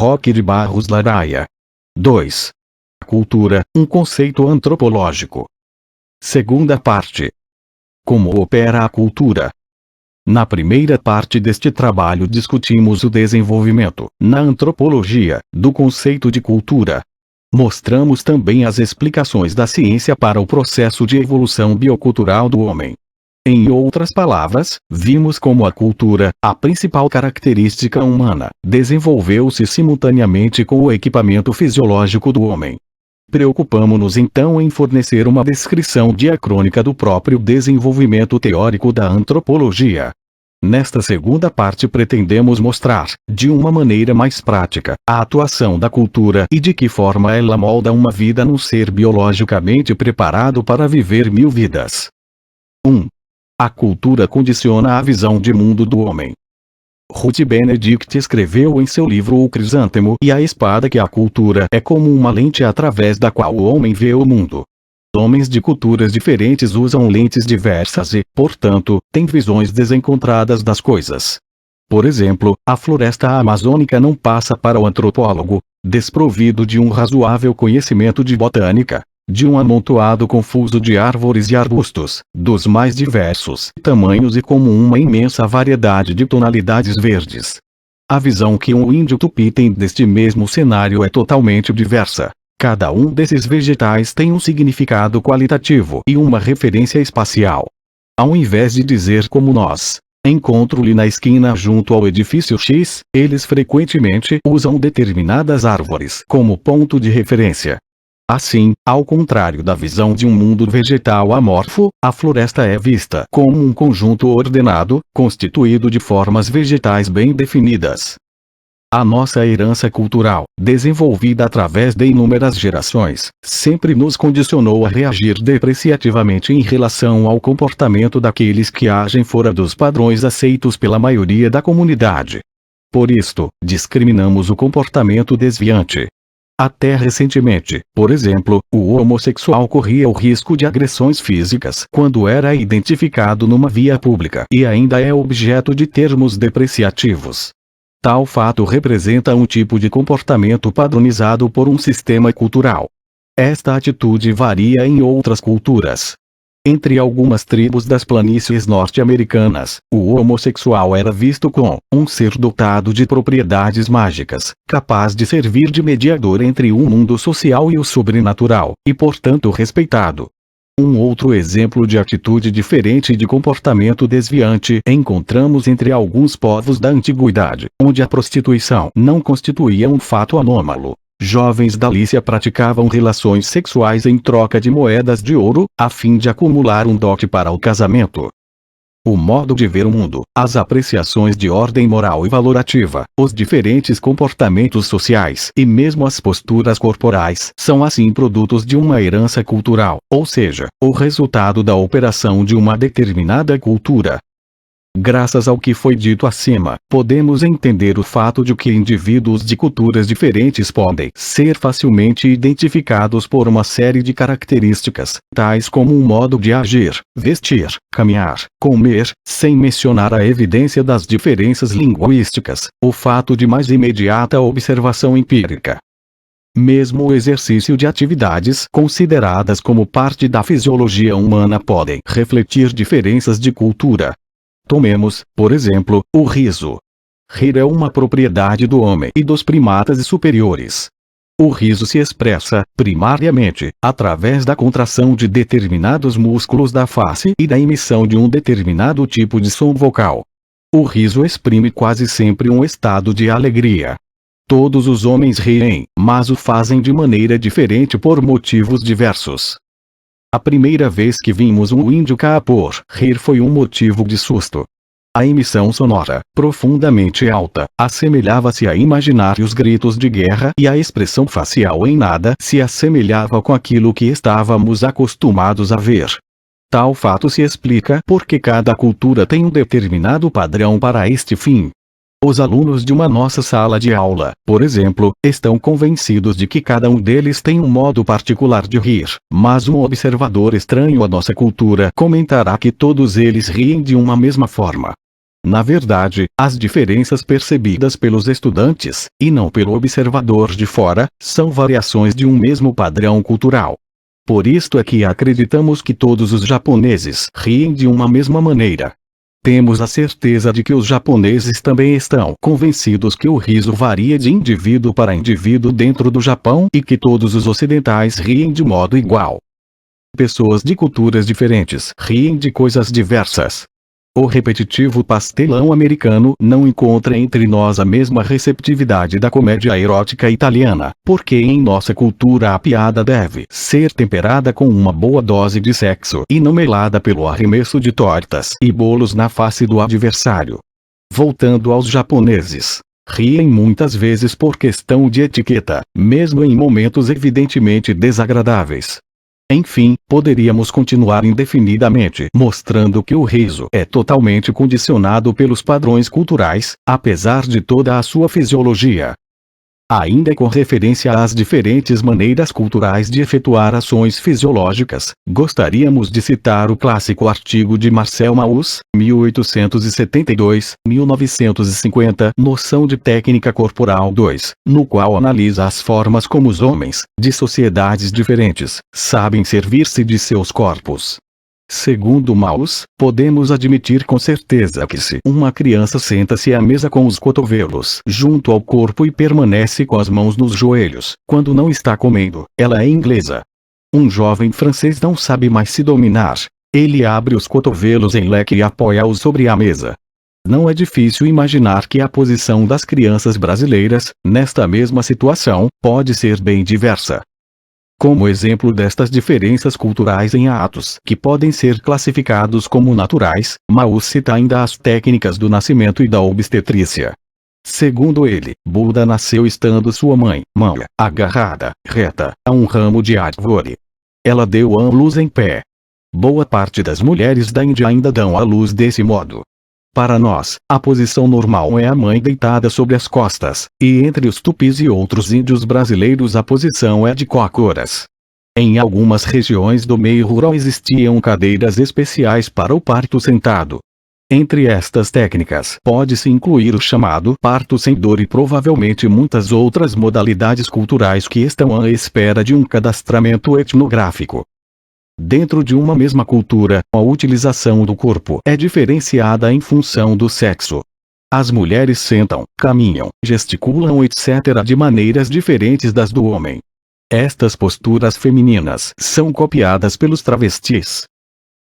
Roque de Barros Laraia. 2. Cultura, um conceito antropológico. Segunda parte. Como opera a cultura? Na primeira parte deste trabalho discutimos o desenvolvimento, na antropologia, do conceito de cultura. Mostramos também as explicações da ciência para o processo de evolução biocultural do homem. Em outras palavras, vimos como a cultura, a principal característica humana, desenvolveu-se simultaneamente com o equipamento fisiológico do homem. Preocupamo-nos então em fornecer uma descrição diacrônica do próprio desenvolvimento teórico da antropologia. Nesta segunda parte pretendemos mostrar, de uma maneira mais prática, a atuação da cultura e de que forma ela molda uma vida num ser biologicamente preparado para viver 1000 vidas. 1. A cultura condiciona a visão de mundo do homem. Ruth Benedict escreveu em seu livro O Crisântemo e a Espada que a cultura é como uma lente através da qual o homem vê o mundo. Homens de culturas diferentes usam lentes diversas e, portanto, têm visões desencontradas das coisas. Por exemplo, a floresta amazônica não passa para o antropólogo, desprovido de um razoável conhecimento de botânica, de um amontoado confuso de árvores e arbustos, dos mais diversos tamanhos e como uma imensa variedade de tonalidades verdes. A visão que um índio tupi tem deste mesmo cenário é totalmente diversa. Cada um desses vegetais tem um significado qualitativo e uma referência espacial. Ao invés de dizer como nós, encontro-lhe na esquina junto ao edifício X, eles frequentemente usam determinadas árvores como ponto de referência. Assim, ao contrário da visão de um mundo vegetal amorfo, a floresta é vista como um conjunto ordenado, constituído de formas vegetais bem definidas. A nossa herança cultural, desenvolvida através de inúmeras gerações, sempre nos condicionou a reagir depreciativamente em relação ao comportamento daqueles que agem fora dos padrões aceitos pela maioria da comunidade. Por isto, discriminamos o comportamento desviante. Até recentemente, por exemplo, o homossexual corria o risco de agressões físicas quando era identificado numa via pública e ainda é objeto de termos depreciativos. Tal fato representa um tipo de comportamento padronizado por um sistema cultural. Esta atitude varia em outras culturas. Entre algumas tribos das planícies norte-americanas, o homossexual era visto como um ser dotado de propriedades mágicas, capaz de servir de mediador entre o mundo social e o sobrenatural, e portanto respeitado. Um outro exemplo de atitude diferente de comportamento desviante encontramos entre alguns povos da antiguidade, onde a prostituição não constituía um fato anômalo. Jovens da Lícia praticavam relações sexuais em troca de moedas de ouro, a fim de acumular um dote para o casamento. O modo de ver o mundo, as apreciações de ordem moral e valorativa, os diferentes comportamentos sociais e mesmo as posturas corporais são assim produtos de uma herança cultural, ou seja, o resultado da operação de uma determinada cultura. Graças ao que foi dito acima, podemos entender o fato de que indivíduos de culturas diferentes podem ser facilmente identificados por uma série de características, tais como um modo de agir, vestir, caminhar, comer, sem mencionar a evidência das diferenças linguísticas, o fato de mais imediata observação empírica. Mesmo o exercício de atividades consideradas como parte da fisiologia humana podem refletir diferenças de cultura. Tomemos, por exemplo, o riso. Rir é uma propriedade do homem e dos primatas superiores. O riso se expressa, primariamente, através da contração de determinados músculos da face e da emissão de um determinado tipo de som vocal. O riso exprime quase sempre um estado de alegria. Todos os homens riem, mas o fazem de maneira diferente por motivos diversos. A primeira vez que vimos um índio caapor rir foi um motivo de susto. A emissão sonora, profundamente alta, assemelhava-se a imaginários gritos de guerra e a expressão facial em nada se assemelhava com aquilo que estávamos acostumados a ver. Tal fato se explica porque cada cultura tem um determinado padrão para este fim. Os alunos de uma nossa sala de aula, por exemplo, estão convencidos de que cada um deles tem um modo particular de rir, mas um observador estranho à nossa cultura comentará que todos eles riem de uma mesma forma. Na verdade, as diferenças percebidas pelos estudantes, e não pelo observador de fora, são variações de um mesmo padrão cultural. Por isto é que acreditamos que todos os japoneses riem de uma mesma maneira. Temos a certeza de que os japoneses também estão convencidos que o riso varia de indivíduo para indivíduo dentro do Japão e que todos os ocidentais riem de modo igual. Pessoas de culturas diferentes riem de coisas diversas. O repetitivo pastelão americano não encontra entre nós a mesma receptividade da comédia erótica italiana, porque em nossa cultura a piada deve ser temperada com uma boa dose de sexo e não melada pelo arremesso de tortas e bolos na face do adversário. Voltando aos japoneses. Riem muitas vezes por questão de etiqueta, mesmo em momentos evidentemente desagradáveis. Enfim, poderíamos continuar indefinidamente mostrando que o riso é totalmente condicionado pelos padrões culturais, apesar de toda a sua fisiologia. Ainda com referência às diferentes maneiras culturais de efetuar ações fisiológicas, gostaríamos de citar o clássico artigo de Marcel Mauss, 1872-1950, Noção de Técnica Corporal 2, no qual analisa as formas como os homens, de sociedades diferentes, sabem servir-se de seus corpos. Segundo Mauss, podemos admitir com certeza que se uma criança senta-se à mesa com os cotovelos junto ao corpo e permanece com as mãos nos joelhos, quando não está comendo, ela é inglesa. Um jovem francês não sabe mais se dominar. Ele abre os cotovelos em leque e apoia-os sobre a mesa. Não é difícil imaginar que a posição das crianças brasileiras, nesta mesma situação, pode ser bem diversa. Como exemplo destas diferenças culturais em atos que podem ser classificados como naturais, Mauss cita ainda as técnicas do nascimento e da obstetrícia. Segundo ele, Buda nasceu estando sua mãe, Mãe, agarrada, reta, a um ramo de árvore. Ela deu à luz em pé. Boa parte das mulheres da Índia ainda dão à luz desse modo. Para nós, a posição normal é a mãe deitada sobre as costas, e entre os tupis e outros índios brasileiros a posição é de cócoras. Em algumas regiões do meio rural existiam cadeiras especiais para o parto sentado. Entre estas técnicas pode-se incluir o chamado parto sem dor e provavelmente muitas outras modalidades culturais que estão à espera de um cadastramento etnográfico. Dentro de uma mesma cultura, a utilização do corpo é diferenciada em função do sexo. As mulheres sentam, caminham, gesticulam etc. de maneiras diferentes das do homem. Estas posturas femininas são copiadas pelos travestis.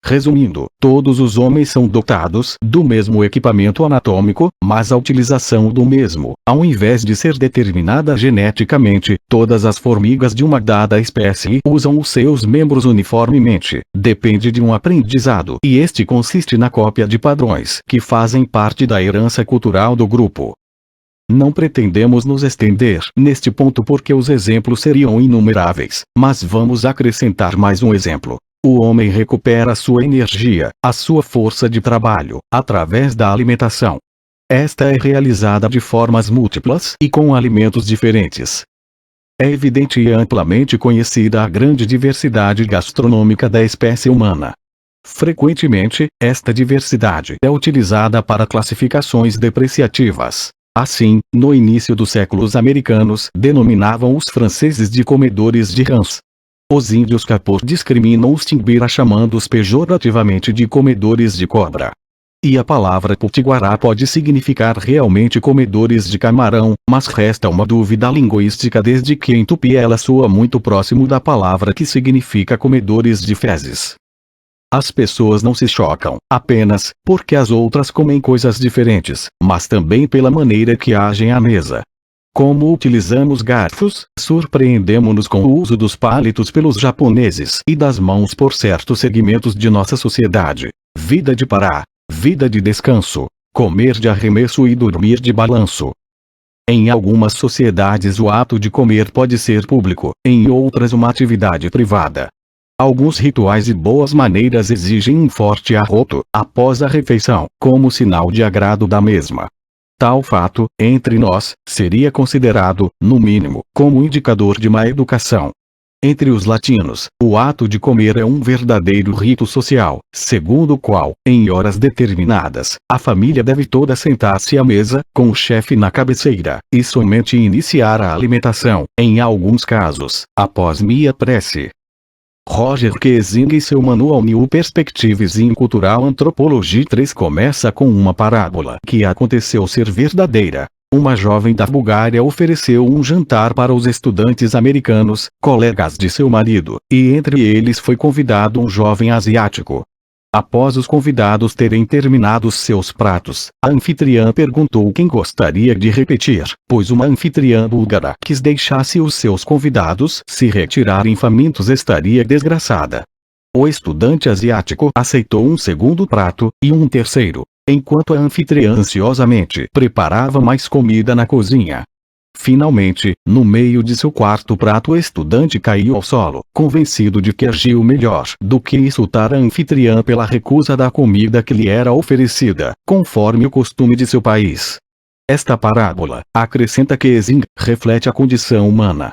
Resumindo, todos os homens são dotados do mesmo equipamento anatômico, mas a utilização do mesmo, ao invés de ser determinada geneticamente, todas as formigas de uma dada espécie usam os seus membros uniformemente, depende de um aprendizado, e este consiste na cópia de padrões que fazem parte da herança cultural do grupo. Não pretendemos nos estender neste ponto porque os exemplos seriam inumeráveis, mas vamos acrescentar mais um exemplo. O homem recupera sua energia, a sua força de trabalho, através da alimentação. Esta é realizada de formas múltiplas e com alimentos diferentes. É evidente e amplamente conhecida a grande diversidade gastronômica da espécie humana. Frequentemente, esta diversidade é utilizada para classificações depreciativas. Assim, no início do século os americanos denominavam os franceses de comedores de rãs. Os índios Capor discriminam os Timbira chamando-os pejorativamente de comedores de cobra. E a palavra potiguará pode significar realmente comedores de camarão, mas resta uma dúvida linguística desde que em tupi ela soa muito próximo da palavra que significa comedores de fezes. As pessoas não se chocam, apenas, porque as outras comem coisas diferentes, mas também pela maneira que agem à mesa. Como utilizamos garfos, surpreendemo-nos com o uso dos palitos pelos japoneses e das mãos por certos segmentos de nossa sociedade. Vida de parar, vida de descanso, comer de arremesso e dormir de balanço. Em algumas sociedades o ato de comer pode ser público, em outras uma atividade privada. Alguns rituais e boas maneiras exigem um forte arroto, após a refeição, como sinal de agrado da mesma. Tal fato, entre nós, seria considerado, no mínimo, como indicador de má educação. Entre os latinos, o ato de comer é um verdadeiro rito social, segundo o qual, em horas determinadas, a família deve toda sentar-se à mesa, com o chefe na cabeceira, e somente iniciar a alimentação, em alguns casos, após meia prece. Roger Kiesinger, em seu manual New Perspectives in Cultural Anthropology 3, começa com uma parábola que aconteceu ser verdadeira. Uma jovem da Bulgária ofereceu um jantar para os estudantes americanos, colegas de seu marido, e entre eles foi convidado um jovem asiático. Após os convidados terem terminado seus pratos, a anfitriã perguntou quem gostaria de repetir, pois uma anfitriã búlgara quis deixasse os seus convidados se retirarem famintos estaria desgraçada. O estudante asiático aceitou um segundo prato, e um terceiro, enquanto a anfitriã ansiosamente preparava mais comida na cozinha. Finalmente, no meio de seu quarto prato, o estudante caiu ao solo, convencido de que agiu melhor do que insultar a anfitriã pela recusa da comida que lhe era oferecida, conforme o costume de seu país. Esta parábola, acrescenta Kiesinger, reflete a condição humana.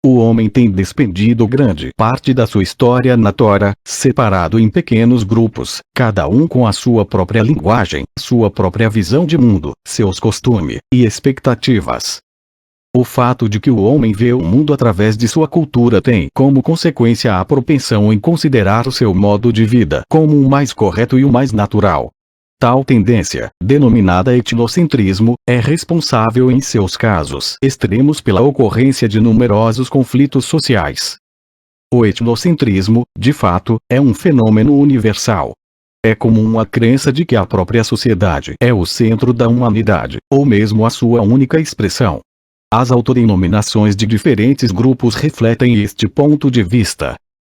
O homem tem despendido grande parte da sua história na Tora, separado em pequenos grupos, cada um com a sua própria linguagem, sua própria visão de mundo, seus costumes e expectativas. O fato de que o homem vê o mundo através de sua cultura tem como consequência a propensão em considerar o seu modo de vida como o mais correto e o mais natural. Tal tendência, denominada etnocentrismo, é responsável em seus casos extremos pela ocorrência de numerosos conflitos sociais. O etnocentrismo, de fato, é um fenômeno universal. É comum a crença de que a própria sociedade é o centro da humanidade, ou mesmo a sua única expressão. As autodenominações de diferentes grupos refletem este ponto de vista.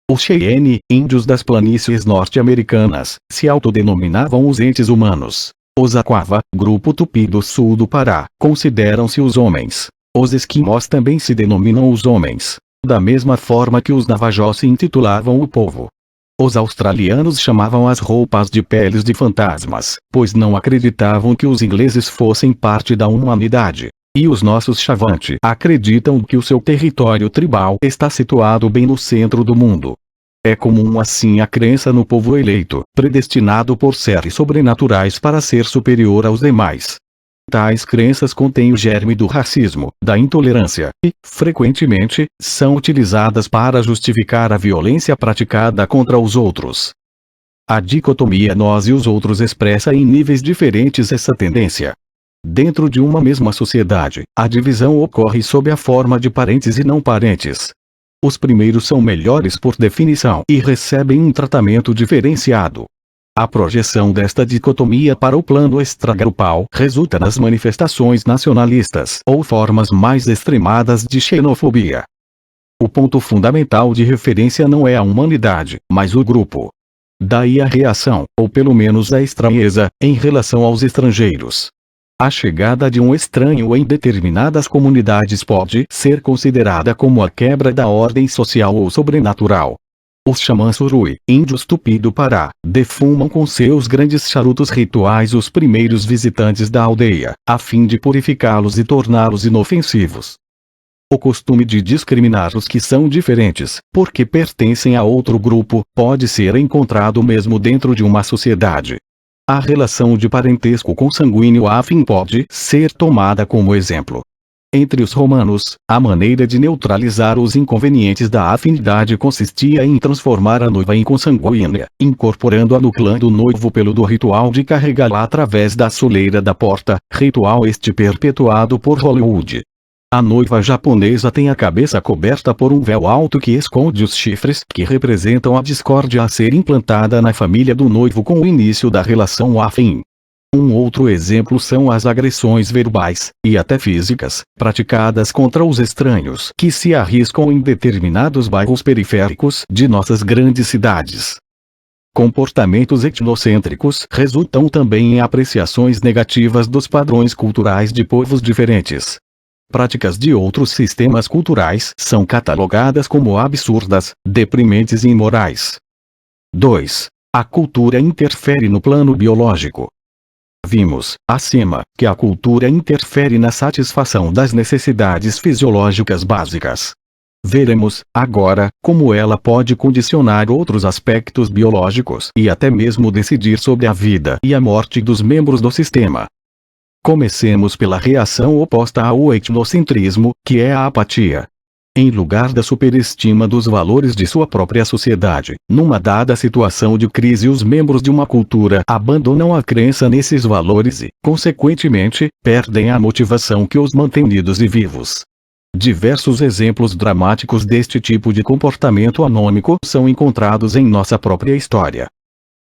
Os Cheyenne, índios das planícies norte-americanas, se autodenominavam os entes humanos. Os Aquava, grupo tupi do sul do Pará, consideram-se os homens. Os esquimós também se denominam os homens, da mesma forma que os Navajós se intitulavam o povo. Os australianos chamavam as roupas de peles de fantasmas, pois não acreditavam que os ingleses fossem parte da humanidade. E os nossos Chavante acreditam que o seu território tribal está situado bem no centro do mundo. É comum assim a crença no povo eleito, predestinado por seres sobrenaturais para ser superior aos demais. Tais crenças contêm o germe do racismo, da intolerância, e, frequentemente, são utilizadas para justificar a violência praticada contra os outros. A dicotomia nós e os outros expressa em níveis diferentes essa tendência. Dentro de uma mesma sociedade, a divisão ocorre sob a forma de parentes e não parentes. Os primeiros são melhores por definição e recebem um tratamento diferenciado. A projeção desta dicotomia para o plano extragrupal resulta nas manifestações nacionalistas ou formas mais extremadas de xenofobia. O ponto fundamental de referência não é a humanidade, mas o grupo. Daí a reação, ou pelo menos a estranheza, em relação aos estrangeiros. A chegada de um estranho em determinadas comunidades pode ser considerada como a quebra da ordem social ou sobrenatural. Os xamãs Urui, índios tupi do Pará, defumam com seus grandes charutos rituais os primeiros visitantes da aldeia, a fim de purificá-los e torná-los inofensivos. O costume de discriminar os que são diferentes, porque pertencem a outro grupo, pode ser encontrado mesmo dentro de uma sociedade. A relação de parentesco consanguíneo afim pode ser tomada como exemplo. Entre os romanos, a maneira de neutralizar os inconvenientes da afinidade consistia em transformar a noiva em consanguínea, incorporando-a no clã do noivo pelo do ritual de carregá-la através da soleira da porta, ritual este perpetuado por Hollywood. A noiva japonesa tem a cabeça coberta por um véu alto que esconde os chifres que representam a discórdia a ser implantada na família do noivo com o início da relação afim. Um outro exemplo são as agressões verbais, e até físicas, praticadas contra os estranhos que se arriscam em determinados bairros periféricos de nossas grandes cidades. Comportamentos etnocêntricos resultam também em apreciações negativas dos padrões culturais de povos diferentes. Práticas de outros sistemas culturais são catalogadas como absurdas, deprimentes e imorais. 2. A cultura interfere no plano biológico. Vimos, acima, que a cultura interfere na satisfação das necessidades fisiológicas básicas. Veremos, agora, como ela pode condicionar outros aspectos biológicos e até mesmo decidir sobre a vida e a morte dos membros do sistema. Comecemos pela reação oposta ao etnocentrismo, que é a apatia. Em lugar da superestima dos valores de sua própria sociedade, numa dada situação de crise, os membros de uma cultura abandonam a crença nesses valores e, consequentemente, perdem a motivação que os mantém unidos e vivos. Diversos exemplos dramáticos deste tipo de comportamento anômico são encontrados em nossa própria história.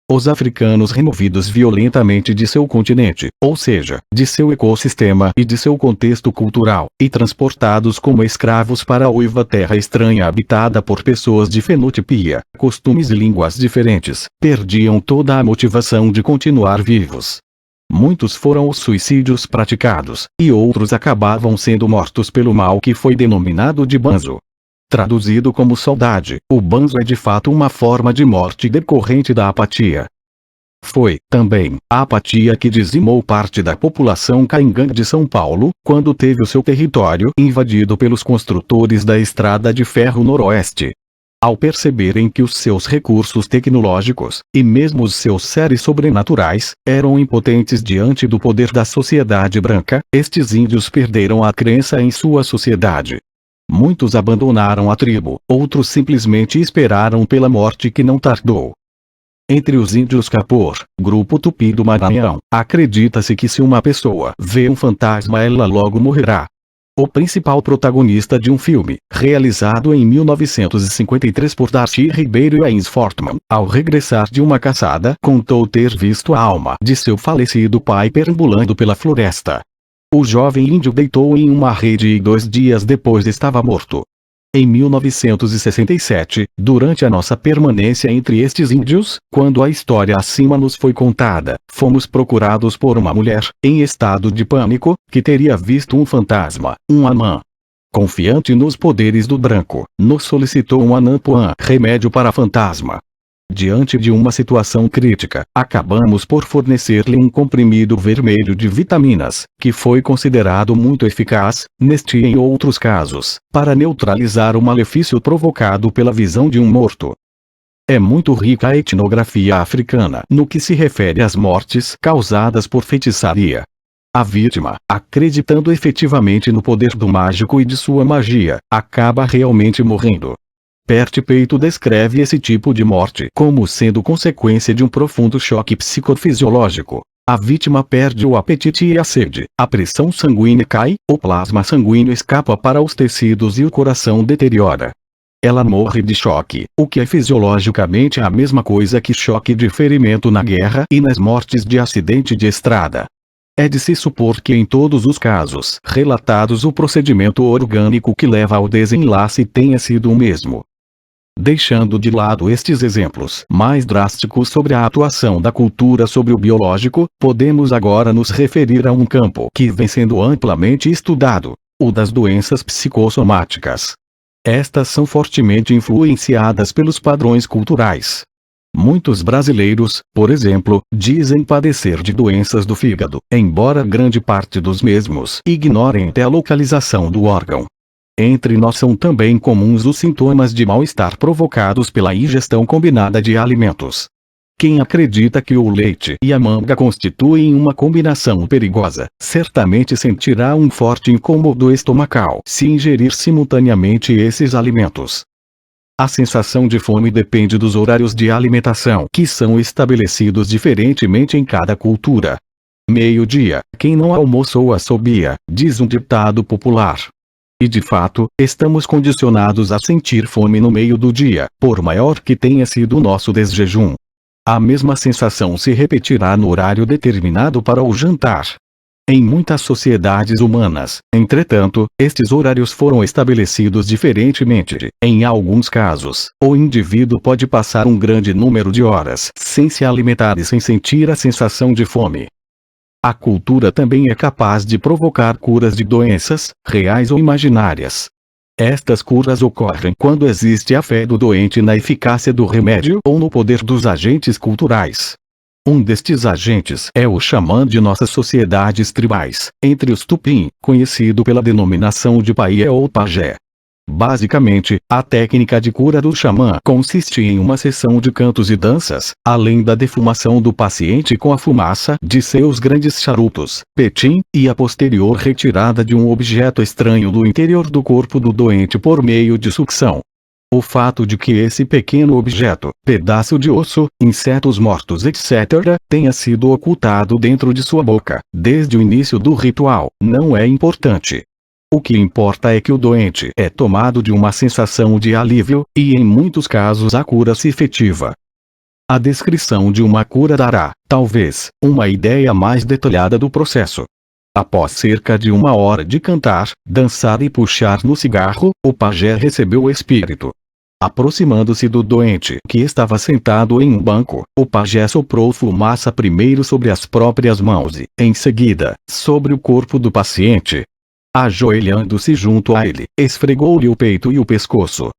Os africanos removidos violentamente de seu continente, ou seja, de seu ecossistema e de seu contexto cultural, e transportados como escravos para a uiva terra estranha habitada por pessoas de fenotipia, costumes e línguas diferentes, perdiam toda a motivação de continuar vivos. Muitos foram os suicídios praticados, e outros acabavam sendo mortos pelo mal que foi denominado de banzo. Traduzido como saudade, o banzo é de fato uma forma de morte decorrente da apatia. Foi, também, a apatia que dizimou parte da população caingangue de São Paulo, quando teve o seu território invadido pelos construtores da Estrada de Ferro Noroeste. Ao perceberem que os seus recursos tecnológicos, e mesmo os seus seres sobrenaturais, eram impotentes diante do poder da sociedade branca, estes índios perderam a crença em sua sociedade. Muitos abandonaram a tribo, outros simplesmente esperaram pela morte que não tardou. Entre os índios Capor, grupo Tupi do Maranhão, acredita-se que se uma pessoa vê um fantasma ela logo morrerá. O principal protagonista de um filme, realizado em 1953 por Darcy Ribeiro e Ains Fortman, ao regressar de uma caçada, contou ter visto a alma de seu falecido pai perambulando pela floresta. O jovem índio deitou em uma rede e 2 dias depois estava morto. Em 1967, durante a nossa permanência entre estes índios, quando a história acima nos foi contada, fomos procurados por uma mulher, em estado de pânico, que teria visto um fantasma, um anã. Confiante nos poderes do branco, nos solicitou um anã-poã, remédio para fantasma. Diante de uma situação crítica, acabamos por fornecer-lhe um comprimido vermelho de vitaminas, que foi considerado muito eficaz, neste e em outros casos, para neutralizar o malefício provocado pela visão de um morto. É muito rica a etnografia africana no que se refere às mortes causadas por feitiçaria. A vítima, acreditando efetivamente no poder do mágico e de sua magia, acaba realmente morrendo. Percy Peito descreve esse tipo de morte como sendo consequência de um profundo choque psicofisiológico. A vítima perde o apetite e a sede, a pressão sanguínea cai, o plasma sanguíneo escapa para os tecidos e o coração deteriora. Ela morre de choque, o que é fisiologicamente a mesma coisa que choque de ferimento na guerra e nas mortes de acidente de estrada. É de se supor que em todos os casos relatados o procedimento orgânico que leva ao desenlace tenha sido o mesmo. Deixando de lado estes exemplos mais drásticos sobre a atuação da cultura sobre o biológico, podemos agora nos referir a um campo que vem sendo amplamente estudado, o das doenças psicossomáticas. Estas são fortemente influenciadas pelos padrões culturais. Muitos brasileiros, por exemplo, dizem padecer de doenças do fígado, embora grande parte dos mesmos ignorem até a localização do órgão. Entre nós são também comuns os sintomas de mal-estar provocados pela ingestão combinada de alimentos. Quem acredita que o leite e a manga constituem uma combinação perigosa, certamente sentirá um forte incômodo estomacal se ingerir simultaneamente esses alimentos. A sensação de fome depende dos horários de alimentação que são estabelecidos diferentemente em cada cultura. Meio-dia, quem não almoçou assobia, diz um ditado popular. E de fato, estamos condicionados a sentir fome no meio do dia, por maior que tenha sido o nosso desjejum. A mesma sensação se repetirá no horário determinado para o jantar. Em muitas sociedades humanas, entretanto, estes horários foram estabelecidos diferentemente. Em alguns casos, o indivíduo pode passar um grande número de horas sem se alimentar e sem sentir a sensação de fome. A cultura também é capaz de provocar curas de doenças, reais ou imaginárias. Estas curas ocorrem quando existe a fé do doente na eficácia do remédio ou no poder dos agentes culturais. Um destes agentes é o xamã de nossas sociedades tribais, entre os tupim, conhecido pela denominação de paia ou pajé. Basicamente, a técnica de cura do xamã consistia em uma sessão de cantos e danças, além da defumação do paciente com a fumaça de seus grandes charutos, petim, e a posterior retirada de um objeto estranho do interior do corpo do doente por meio de sucção. O fato de que esse pequeno objeto, pedaço de osso, insetos mortos etc., tenha sido ocultado dentro de sua boca, desde o início do ritual, não é importante. O que importa é que o doente é tomado de uma sensação de alívio, e em muitos casos a cura se efetiva. A descrição de uma cura dará, talvez, uma ideia mais detalhada do processo. Após cerca de 1 hora de cantar, dançar e puxar no cigarro, o pajé recebeu o espírito. Aproximando-se do doente que estava sentado em um banco, o pajé soprou fumaça primeiro sobre as próprias mãos e, em seguida, sobre o corpo do paciente. Ajoelhando-se junto a ele, esfregou-lhe o peito e o pescoço.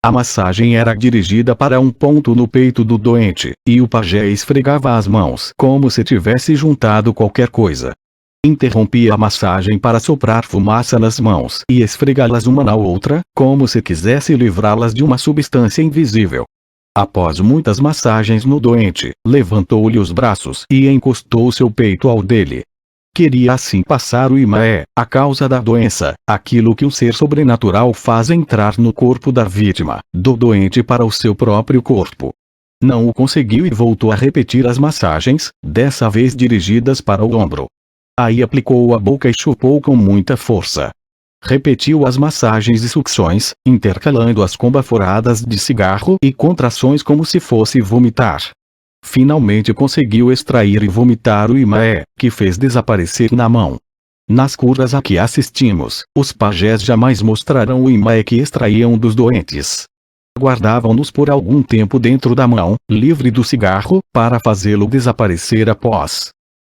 A massagem era dirigida para um ponto no peito do doente, e o pajé esfregava as mãos como se tivesse juntado qualquer coisa. Interrompia a massagem para soprar fumaça nas mãos e esfregá-las uma na outra, como se quisesse livrá-las de uma substância invisível. Após muitas massagens no doente, levantou-lhe os braços e encostou seu peito ao dele. Queria assim passar o imã, a causa da doença, aquilo que um ser sobrenatural faz entrar no corpo da vítima, do doente para o seu próprio corpo. Não o conseguiu e voltou a repetir as massagens, dessa vez dirigidas para o ombro. Aí aplicou a boca e chupou com muita força. Repetiu as massagens e sucções, intercalando-as com baforadas de cigarro e contrações como se fosse vomitar. Finalmente conseguiu extrair e vomitar o imã, que fez desaparecer na mão. Nas curas a que assistimos, os pajés jamais mostrarão o imã que extraíam dos doentes. Guardavam-nos por algum tempo dentro da mão, livre do cigarro, para fazê-lo desaparecer após.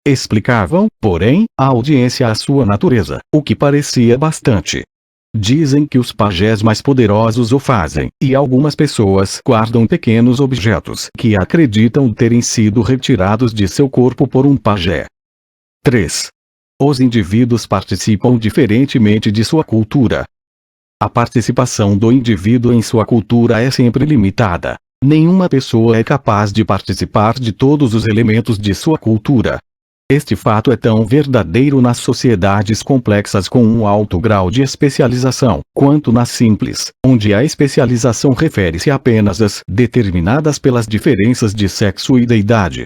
Explicavam, porém, à audiência a sua natureza, o que parecia bastante. Dizem que os pajés mais poderosos o fazem, e algumas pessoas guardam pequenos objetos que acreditam terem sido retirados de seu corpo por um pajé. 3. Os indivíduos participam diferentemente de sua cultura. A participação do indivíduo em sua cultura é sempre limitada. Nenhuma pessoa é capaz de participar de todos os elementos de sua cultura. Este fato é tão verdadeiro nas sociedades complexas com um alto grau de especialização, quanto nas simples, onde a especialização refere-se apenas às determinadas pelas diferenças de sexo e de idade.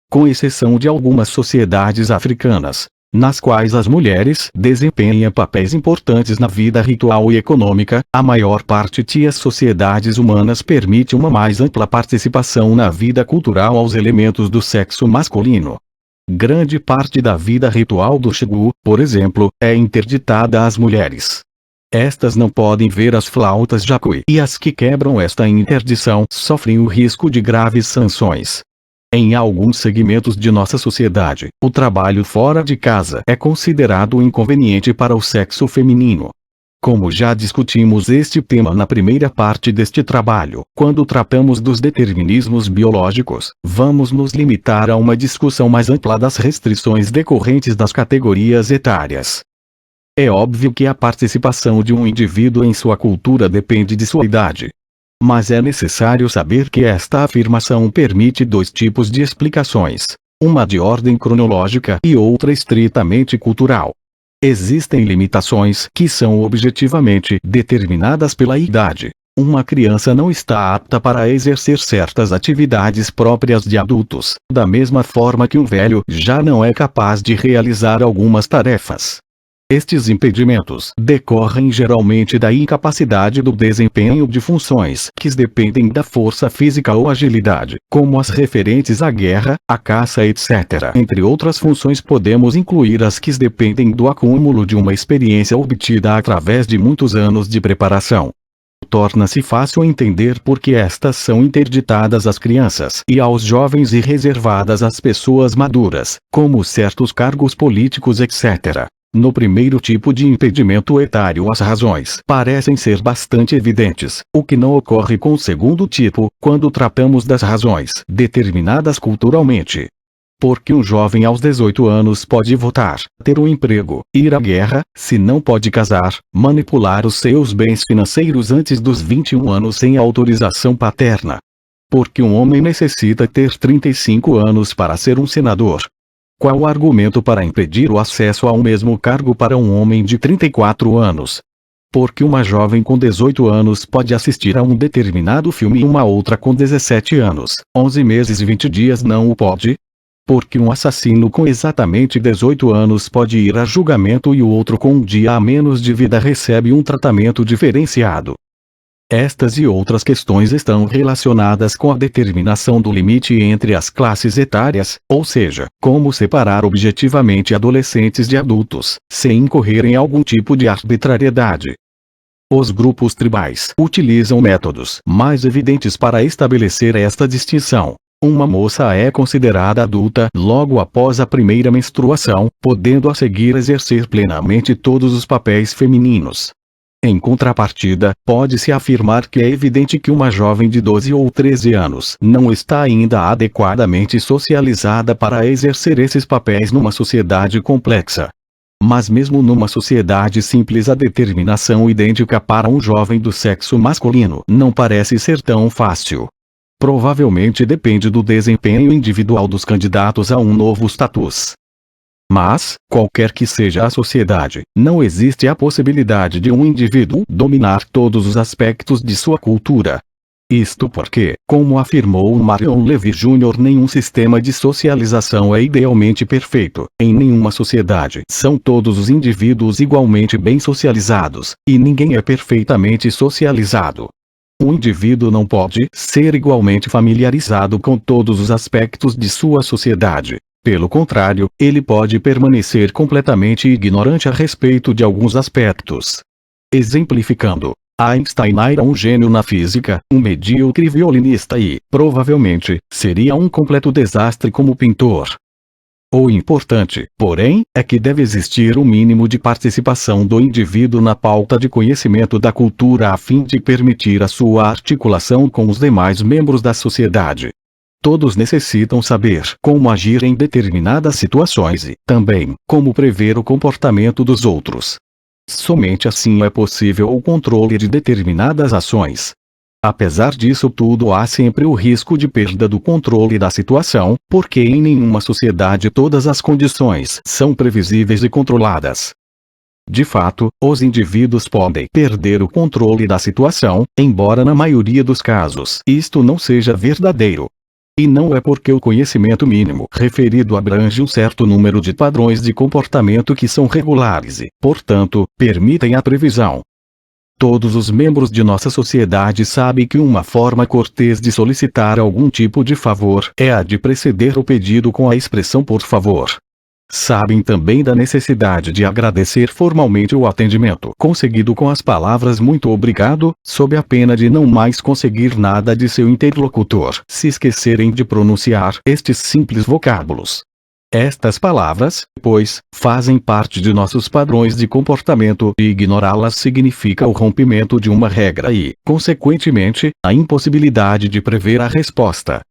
Com exceção de algumas sociedades africanas, nas quais as mulheres desempenham papéis importantes na vida ritual e econômica, a maior parte das sociedades humanas permite uma mais ampla participação na vida cultural aos elementos do sexo masculino. Grande parte da vida ritual do Xingu, por exemplo, é interditada às mulheres. Estas não podem ver as flautas jacui, e as que quebram esta interdição sofrem o risco de graves sanções. Em alguns segmentos de nossa sociedade, o trabalho fora de casa é considerado inconveniente para o sexo feminino. Como já discutimos este tema na primeira parte deste trabalho, quando tratamos dos determinismos biológicos, vamos nos limitar a uma discussão mais ampla das restrições decorrentes das categorias etárias. É óbvio que a participação de um indivíduo em sua cultura depende de sua idade. Mas é necessário saber que esta afirmação permite dois tipos de explicações, uma de ordem cronológica e outra estritamente cultural. Existem limitações que são objetivamente determinadas pela idade. Uma criança não está apta para exercer certas atividades próprias de adultos, da mesma forma que um velho já não é capaz de realizar algumas tarefas. Estes impedimentos decorrem geralmente da incapacidade do desempenho de funções que dependem da força física ou agilidade, como as referentes à guerra, à caça etc. Entre outras funções podemos incluir as que dependem do acúmulo de uma experiência obtida através de muitos anos de preparação. Torna-se fácil entender por que estas são interditadas às crianças e aos jovens e reservadas às pessoas maduras, como certos cargos políticos etc. No primeiro tipo de impedimento etário as razões parecem ser bastante evidentes, o que não ocorre com o segundo tipo, quando tratamos das razões determinadas culturalmente. Porque um jovem aos 18 anos pode votar, ter um emprego, ir à guerra, se não pode casar, manipular os seus bens financeiros antes dos 21 anos sem autorização paterna. Porque um homem necessita ter 35 anos para ser um senador. Qual o argumento para impedir o acesso ao mesmo cargo para um homem de 34 anos? Porque uma jovem com 18 anos pode assistir a um determinado filme e uma outra com 17 anos, 11 meses e 20 dias não o pode? Porque um assassino com exatamente 18 anos pode ir a julgamento e o outro com um dia a menos de vida recebe um tratamento diferenciado. Estas e outras questões estão relacionadas com a determinação do limite entre as classes etárias, ou seja, como separar objetivamente adolescentes de adultos, sem incorrer em algum tipo de arbitrariedade. Os grupos tribais utilizam métodos mais evidentes para estabelecer esta distinção. Uma moça é considerada adulta logo após a primeira menstruação, podendo a seguir exercer plenamente todos os papéis femininos. Em contrapartida, pode-se afirmar que é evidente que uma jovem de 12 ou 13 anos não está ainda adequadamente socializada para exercer esses papéis numa sociedade complexa. Mas mesmo numa sociedade simples, a determinação idêntica para um jovem do sexo masculino não parece ser tão fácil. Provavelmente depende do desempenho individual dos candidatos a um novo status. Mas, qualquer que seja a sociedade, não existe a possibilidade de um indivíduo dominar todos os aspectos de sua cultura. Isto porque, como afirmou Marion Levy Jr., nenhum sistema de socialização é idealmente perfeito. Em nenhuma sociedade são todos os indivíduos igualmente bem socializados, e ninguém é perfeitamente socializado. Um indivíduo não pode ser igualmente familiarizado com todos os aspectos de sua sociedade. Pelo contrário, ele pode permanecer completamente ignorante a respeito de alguns aspectos. Exemplificando, Einstein era um gênio na física, um medíocre violinista e, provavelmente, seria um completo desastre como pintor. O importante, porém, é que deve existir um mínimo de participação do indivíduo na pauta de conhecimento da cultura a fim de permitir a sua articulação com os demais membros da sociedade. Todos necessitam saber como agir em determinadas situações e, também, como prever o comportamento dos outros. Somente assim é possível o controle de determinadas ações. Apesar disso tudo, há sempre o risco de perda do controle da situação, porque em nenhuma sociedade todas as condições são previsíveis e controladas. De fato, os indivíduos podem perder o controle da situação, embora na maioria dos casos isto não seja verdadeiro. E não é porque o conhecimento mínimo referido abrange um certo número de padrões de comportamento que são regulares e, portanto, permitem a previsão. Todos os membros de nossa sociedade sabem que uma forma cortês de solicitar algum tipo de favor é a de preceder o pedido com a expressão por favor. Sabem também da necessidade de agradecer formalmente o atendimento conseguido com as palavras muito obrigado, sob a pena de não mais conseguir nada de seu interlocutor se esquecerem de pronunciar estes simples vocábulos. Estas palavras, pois, fazem parte de nossos padrões de comportamento e ignorá-las significa o rompimento de uma regra e, consequentemente, a impossibilidade de prever a resposta.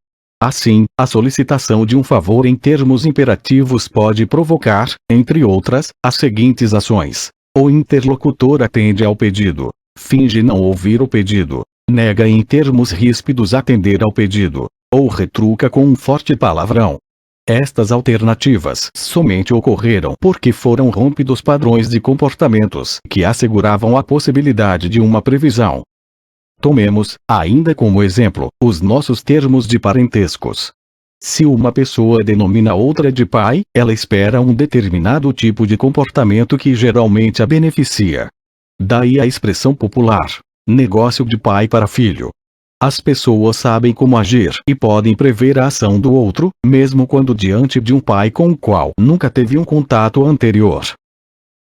Assim, a solicitação de um favor em termos imperativos pode provocar, entre outras, as seguintes ações. O interlocutor atende ao pedido, finge não ouvir o pedido, nega em termos ríspidos atender ao pedido, ou retruca com um forte palavrão. Estas alternativas somente ocorreram porque foram rompidos padrões de comportamentos que asseguravam a possibilidade de uma previsão. Tomemos, ainda como exemplo, os nossos termos de parentescos. Se uma pessoa denomina outra de pai, ela espera um determinado tipo de comportamento que geralmente a beneficia. Daí a expressão popular, negócio de pai para filho. As pessoas sabem como agir e podem prever a ação do outro, mesmo quando diante de um pai com o qual nunca teve um contato anterior.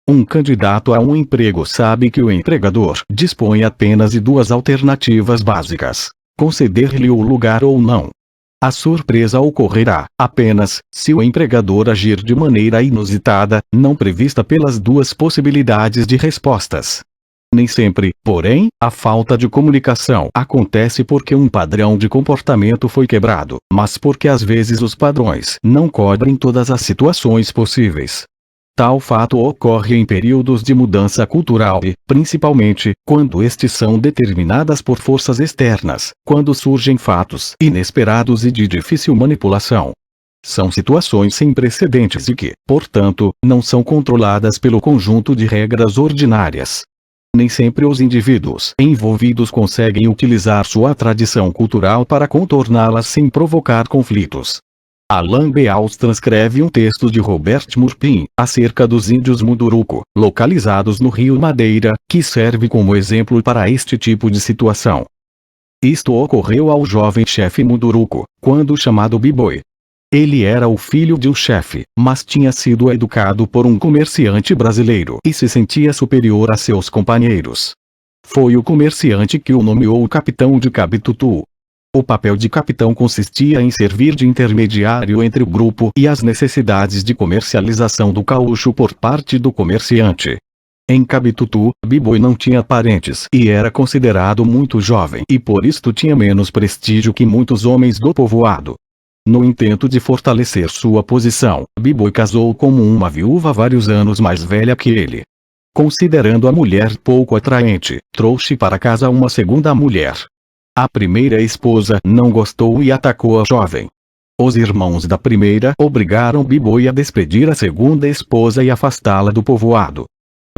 Um candidato a um emprego sabe que o empregador dispõe apenas de duas alternativas básicas: conceder-lhe o lugar ou não. A surpresa ocorrerá apenas se o empregador agir de maneira inusitada, não prevista pelas duas possibilidades de respostas. Nem sempre, porém, a falta de comunicação acontece porque um padrão de comportamento foi quebrado, mas porque às vezes os padrões não cobrem todas as situações possíveis. Tal fato ocorre em períodos de mudança cultural e, principalmente, quando estes são determinadas por forças externas, quando surgem fatos inesperados e de difícil manipulação. São situações sem precedentes e que, portanto, não são controladas pelo conjunto de regras ordinárias. Nem sempre os indivíduos envolvidos conseguem utilizar sua tradição cultural para contorná-las sem provocar conflitos. Alan Beals transcreve um texto de Robert Murphy acerca dos índios Munduruku, localizados no Rio Madeira, que serve como exemplo para este tipo de situação. Isto ocorreu ao jovem chefe Munduruku, quando chamado B-Boy. Ele era o filho de um chefe, mas tinha sido educado por um comerciante brasileiro e se sentia superior a seus companheiros. Foi o comerciante que o nomeou capitão de Cabitutu. O papel de capitão consistia em servir de intermediário entre o grupo e as necessidades de comercialização do caucho por parte do comerciante. Em Cabitutu, B-Boy não tinha parentes e era considerado muito jovem e por isto tinha menos prestígio que muitos homens do povoado. No intento de fortalecer sua posição, B-Boy casou com uma viúva vários anos mais velha que ele. Considerando a mulher pouco atraente, trouxe para casa uma segunda mulher. A primeira esposa não gostou e atacou a jovem. Os irmãos da primeira obrigaram B-Boy a despedir a segunda esposa e afastá-la do povoado.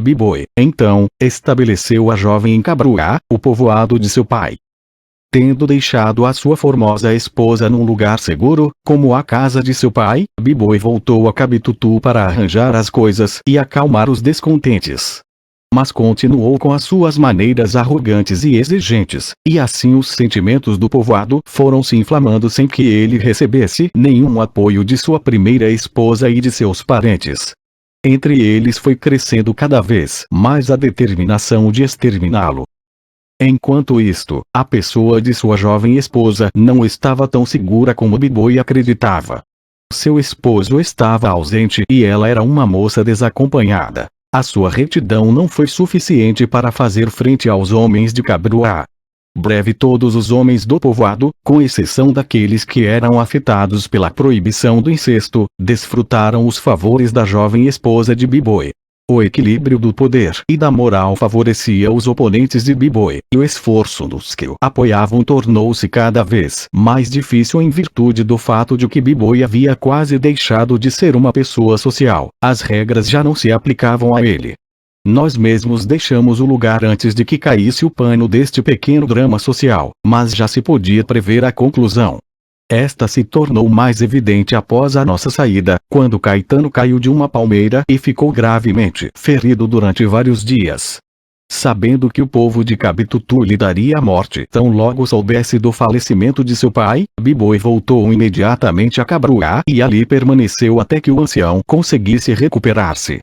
B-Boy, então, estabeleceu a jovem em Cabruá, o povoado de seu pai. Tendo deixado a sua formosa esposa num lugar seguro, como a casa de seu pai, B-Boy voltou a Cabitutu para arranjar as coisas e acalmar os descontentes. Mas continuou com as suas maneiras arrogantes e exigentes, e assim os sentimentos do povoado foram se inflamando sem que ele recebesse nenhum apoio de sua primeira esposa e de seus parentes. Entre eles foi crescendo cada vez mais a determinação de exterminá-lo. Enquanto isto, a pessoa de sua jovem esposa não estava tão segura como B-Boy acreditava. Seu esposo estava ausente e ela era uma moça desacompanhada. A sua retidão não foi suficiente para fazer frente aos homens de Cabruá. Breve todos os homens do povoado, com exceção daqueles que eram afetados pela proibição do incesto, desfrutaram os favores da jovem esposa de B-Boy. O equilíbrio do poder e da moral favorecia os oponentes de B-Boy, e o esforço dos que o apoiavam tornou-se cada vez mais difícil em virtude do fato de que B-Boy havia quase deixado de ser uma pessoa social. As regras já não se aplicavam a ele. Nós mesmos deixamos o lugar antes de que caísse o pano deste pequeno drama social, mas já se podia prever a conclusão. Esta se tornou mais evidente após a nossa saída, quando Caetano caiu de uma palmeira e ficou gravemente ferido durante vários dias. Sabendo que o povo de Cabitutu lhe daria a morte tão logo soubesse do falecimento de seu pai, B-Boy voltou imediatamente a Cabruá e ali permaneceu até que o ancião conseguisse recuperar-se.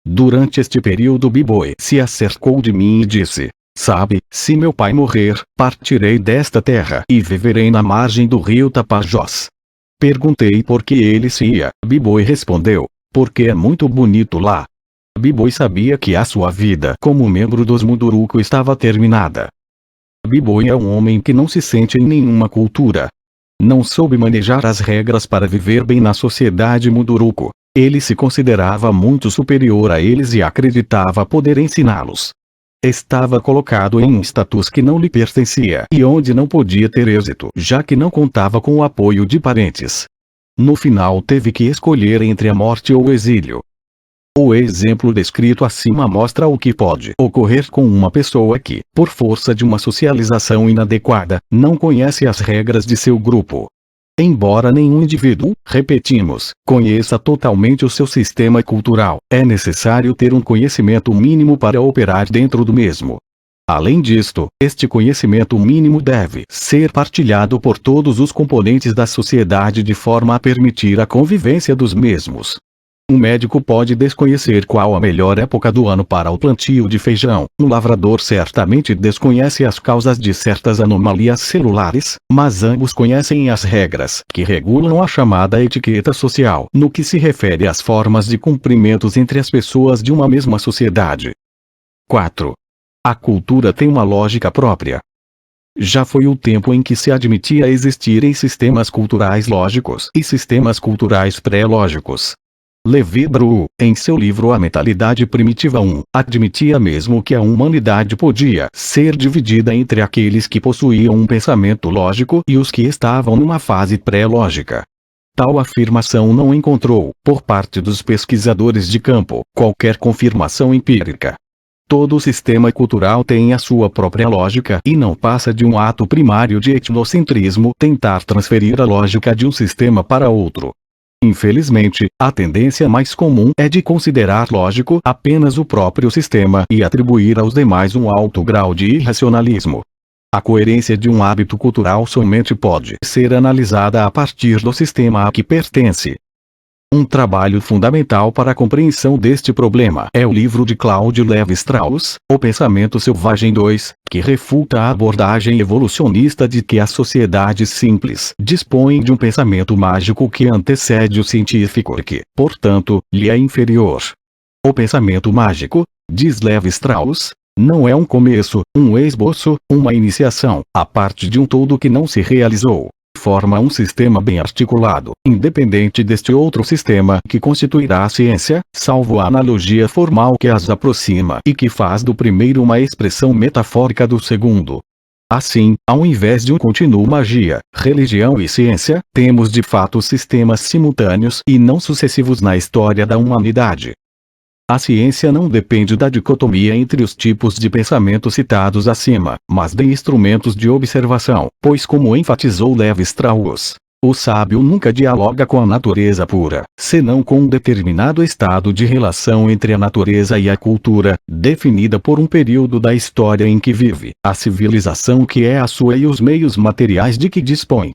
Durante este período B-Boy se acercou de mim e disse: "Sabe, se meu pai morrer, partirei desta terra e viverei na margem do rio Tapajós." Perguntei por que ele se ia. B-Boy respondeu: "Porque é muito bonito lá." B-Boy sabia que a sua vida como membro dos Munduruku estava terminada. B-Boy é um homem que não se sente em nenhuma cultura. Não soube manejar as regras para viver bem na sociedade Munduruku. Ele se considerava muito superior a eles e acreditava poder ensiná-los. Estava colocado em um status que não lhe pertencia e onde não podia ter êxito, já que não contava com o apoio de parentes. No final teve que escolher entre a morte ou o exílio. O exemplo descrito acima mostra o que pode ocorrer com uma pessoa que, por força de uma socialização inadequada, não conhece as regras de seu grupo. Embora nenhum indivíduo, repetimos, conheça totalmente o seu sistema cultural, é necessário ter um conhecimento mínimo para operar dentro do mesmo. Além disto, este conhecimento mínimo deve ser partilhado por todos os componentes da sociedade de forma a permitir a convivência dos mesmos. Um médico pode desconhecer qual a melhor época do ano para o plantio de feijão. Um lavrador certamente desconhece as causas de certas anomalias celulares, mas ambos conhecem as regras que regulam a chamada etiqueta social, no que se refere às formas de cumprimentos entre as pessoas de uma mesma sociedade. 4. A cultura tem uma lógica própria. Já foi o tempo em que se admitia existirem sistemas culturais lógicos e sistemas culturais pré-lógicos. Levi Bru, em seu livro A Mentalidade Primitiva 1, admitia mesmo que a humanidade podia ser dividida entre aqueles que possuíam um pensamento lógico e os que estavam numa fase pré-lógica. Tal afirmação não encontrou, por parte dos pesquisadores de campo, qualquer confirmação empírica. Todo sistema cultural tem a sua própria lógica e não passa de um ato primário de etnocentrismo tentar transferir a lógica de um sistema para outro. Infelizmente, a tendência mais comum é de considerar lógico apenas o próprio sistema e atribuir aos demais um alto grau de irracionalismo. A coerência de um hábito cultural somente pode ser analisada a partir do sistema a que pertence. Um trabalho fundamental para a compreensão deste problema é o livro de Claude Lévi-Strauss, O Pensamento Selvagem 2, que refuta a abordagem evolucionista de que as sociedades simples dispõem de um pensamento mágico que antecede o científico e que, portanto, lhe é inferior. O pensamento mágico, diz Lévi-Strauss, não é um começo, um esboço, uma iniciação, a parte de um todo que não se realizou. Forma um sistema bem articulado, independente deste outro sistema que constituirá a ciência, salvo a analogia formal que as aproxima e que faz do primeiro uma expressão metafórica do segundo. Assim, ao invés de um contínuo magia, religião e ciência, temos de fato sistemas simultâneos e não sucessivos na história da humanidade. A ciência não depende da dicotomia entre os tipos de pensamento citados acima, mas de instrumentos de observação, pois como enfatizou Lévi-Strauss, o sábio nunca dialoga com a natureza pura, senão com um determinado estado de relação entre a natureza e a cultura, definida por um período da história em que vive, a civilização que é a sua e os meios materiais de que dispõe.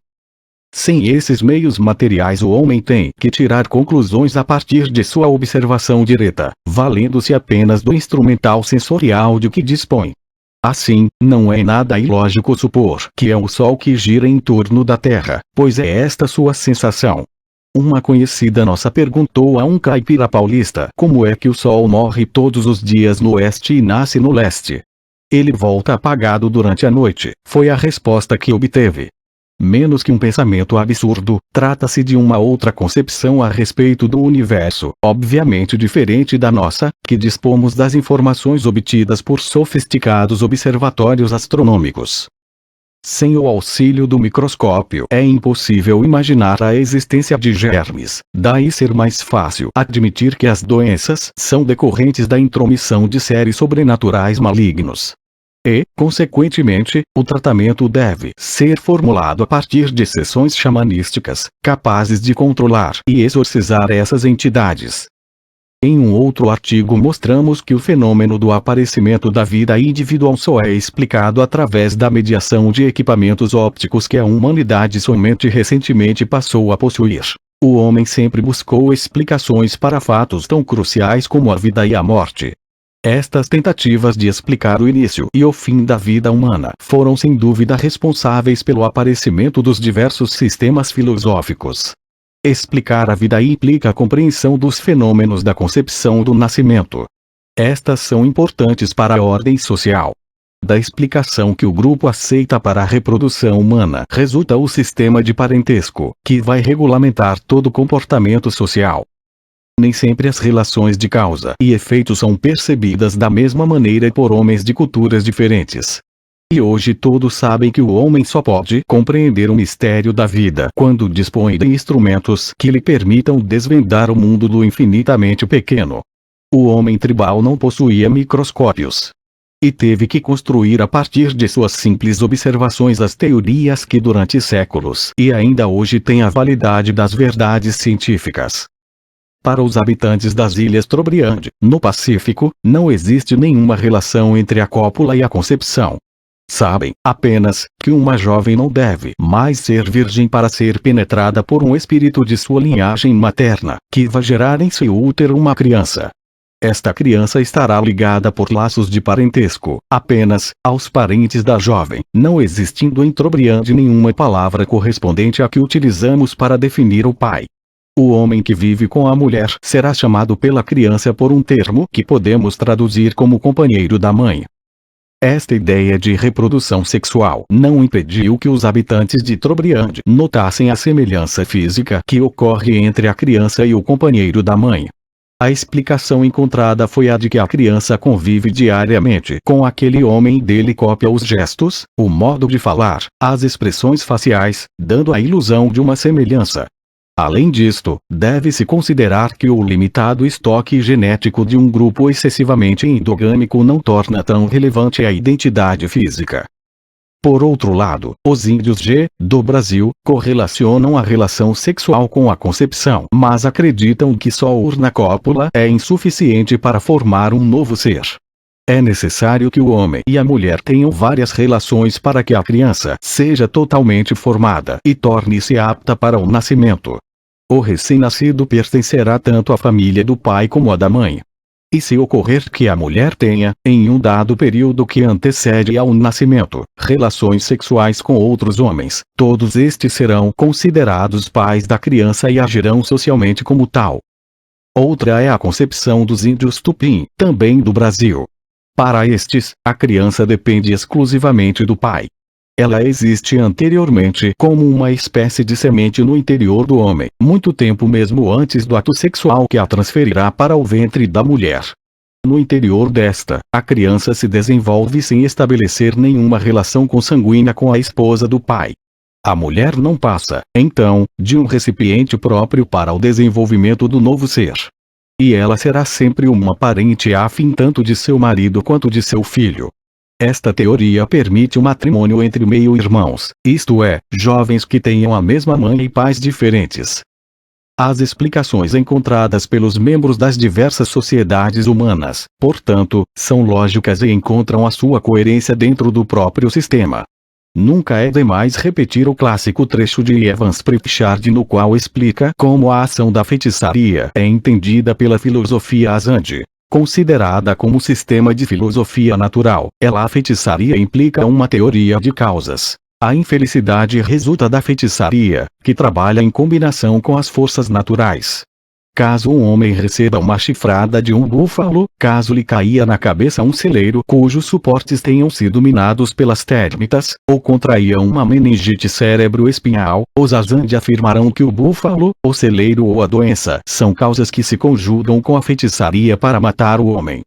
Sem esses meios materiais o homem tem que tirar conclusões a partir de sua observação direta, valendo-se apenas do instrumental sensorial de que dispõe. Assim, não é nada ilógico supor que é o Sol que gira em torno da Terra, pois é esta sua sensação. Uma conhecida nossa perguntou a um caipira paulista como é que o Sol morre todos os dias no oeste e nasce no leste. Ele volta apagado durante a noite, foi a resposta que obteve. Menos que um pensamento absurdo, trata-se de uma outra concepção a respeito do universo, obviamente diferente da nossa, que dispomos das informações obtidas por sofisticados observatórios astronômicos. Sem o auxílio do microscópio é impossível imaginar a existência de germes, daí ser mais fácil admitir que as doenças são decorrentes da intromissão de seres sobrenaturais malignos. E, consequentemente, o tratamento deve ser formulado a partir de sessões xamanísticas, capazes de controlar e exorcizar essas entidades. Em um outro artigo mostramos que o fenômeno do aparecimento da vida individual só é explicado através da mediação de equipamentos ópticos que a humanidade somente recentemente passou a possuir. O homem sempre buscou explicações para fatos tão cruciais como a vida e a morte. Estas tentativas de explicar o início e o fim da vida humana foram sem dúvida responsáveis pelo aparecimento dos diversos sistemas filosóficos. Explicar a vida implica a compreensão dos fenômenos da concepção do nascimento. Estas são importantes para a ordem social. Da explicação que o grupo aceita para a reprodução humana resulta o sistema de parentesco, que vai regulamentar todo o comportamento social. Nem sempre as relações de causa e efeito são percebidas da mesma maneira por homens de culturas diferentes. E hoje todos sabem que o homem só pode compreender o mistério da vida quando dispõe de instrumentos que lhe permitam desvendar o mundo do infinitamente pequeno. O homem tribal não possuía microscópios. E teve que construir a partir de suas simples observações as teorias que durante séculos e ainda hoje têm a validade das verdades científicas. Para os habitantes das Ilhas Trobriand, no Pacífico, não existe nenhuma relação entre a cópula e a concepção. Sabem, apenas, que uma jovem não deve mais ser virgem para ser penetrada por um espírito de sua linhagem materna, que vai gerar em seu útero uma criança. Esta criança estará ligada por laços de parentesco, apenas, aos parentes da jovem, não existindo em Trobriand nenhuma palavra correspondente à que utilizamos para definir o pai. O homem que vive com a mulher será chamado pela criança por um termo que podemos traduzir como companheiro da mãe. Esta ideia de reprodução sexual não impediu que os habitantes de Trobriand notassem a semelhança física que ocorre entre a criança e o companheiro da mãe. A explicação encontrada foi a de que a criança convive diariamente com aquele homem e dele copia os gestos, o modo de falar, as expressões faciais, dando a ilusão de uma semelhança. Além disto, deve-se considerar que o limitado estoque genético de um grupo excessivamente endogâmico não torna tão relevante a identidade física. Por outro lado, os índios do Brasil correlacionam a relação sexual com a concepção, mas acreditam que só a urna-cópula é insuficiente para formar um novo ser. É necessário que o homem e a mulher tenham várias relações para que a criança seja totalmente formada e torne-se apta para o nascimento. O recém-nascido pertencerá tanto à família do pai como à da mãe. E se ocorrer que a mulher tenha, em um dado período que antecede ao nascimento, relações sexuais com outros homens, todos estes serão considerados pais da criança e agirão socialmente como tal. Outra é a concepção dos índios Tupim, também do Brasil. Para estes, a criança depende exclusivamente do pai. Ela existe anteriormente como uma espécie de semente no interior do homem, muito tempo mesmo antes do ato sexual que a transferirá para o ventre da mulher. No interior desta, a criança se desenvolve sem estabelecer nenhuma relação consanguínea com a esposa do pai. A mulher não passa, então, de um recipiente próprio para o desenvolvimento do novo ser. E ela será sempre uma parente afim tanto de seu marido quanto de seu filho. Esta teoria permite o matrimônio entre meio-irmãos, isto é, jovens que tenham a mesma mãe e pais diferentes. As explicações encontradas pelos membros das diversas sociedades humanas, portanto, são lógicas e encontram a sua coerência dentro do próprio sistema. Nunca é demais repetir o clássico trecho de Evans Pritchard no qual explica como a ação da feitiçaria é entendida pela filosofia Azande. Considerada como sistema de filosofia natural, a feitiçaria implica uma teoria de causas. A infelicidade resulta da feitiçaria, que trabalha em combinação com as forças naturais. Caso um homem receba uma chifrada de um búfalo, caso lhe caia na cabeça um celeiro cujos suportes tenham sido minados pelas térmitas, ou contraía uma meningite cérebro-espinhal, os Azande afirmarão que o búfalo, o celeiro ou a doença são causas que se conjugam com a feitiçaria para matar o homem.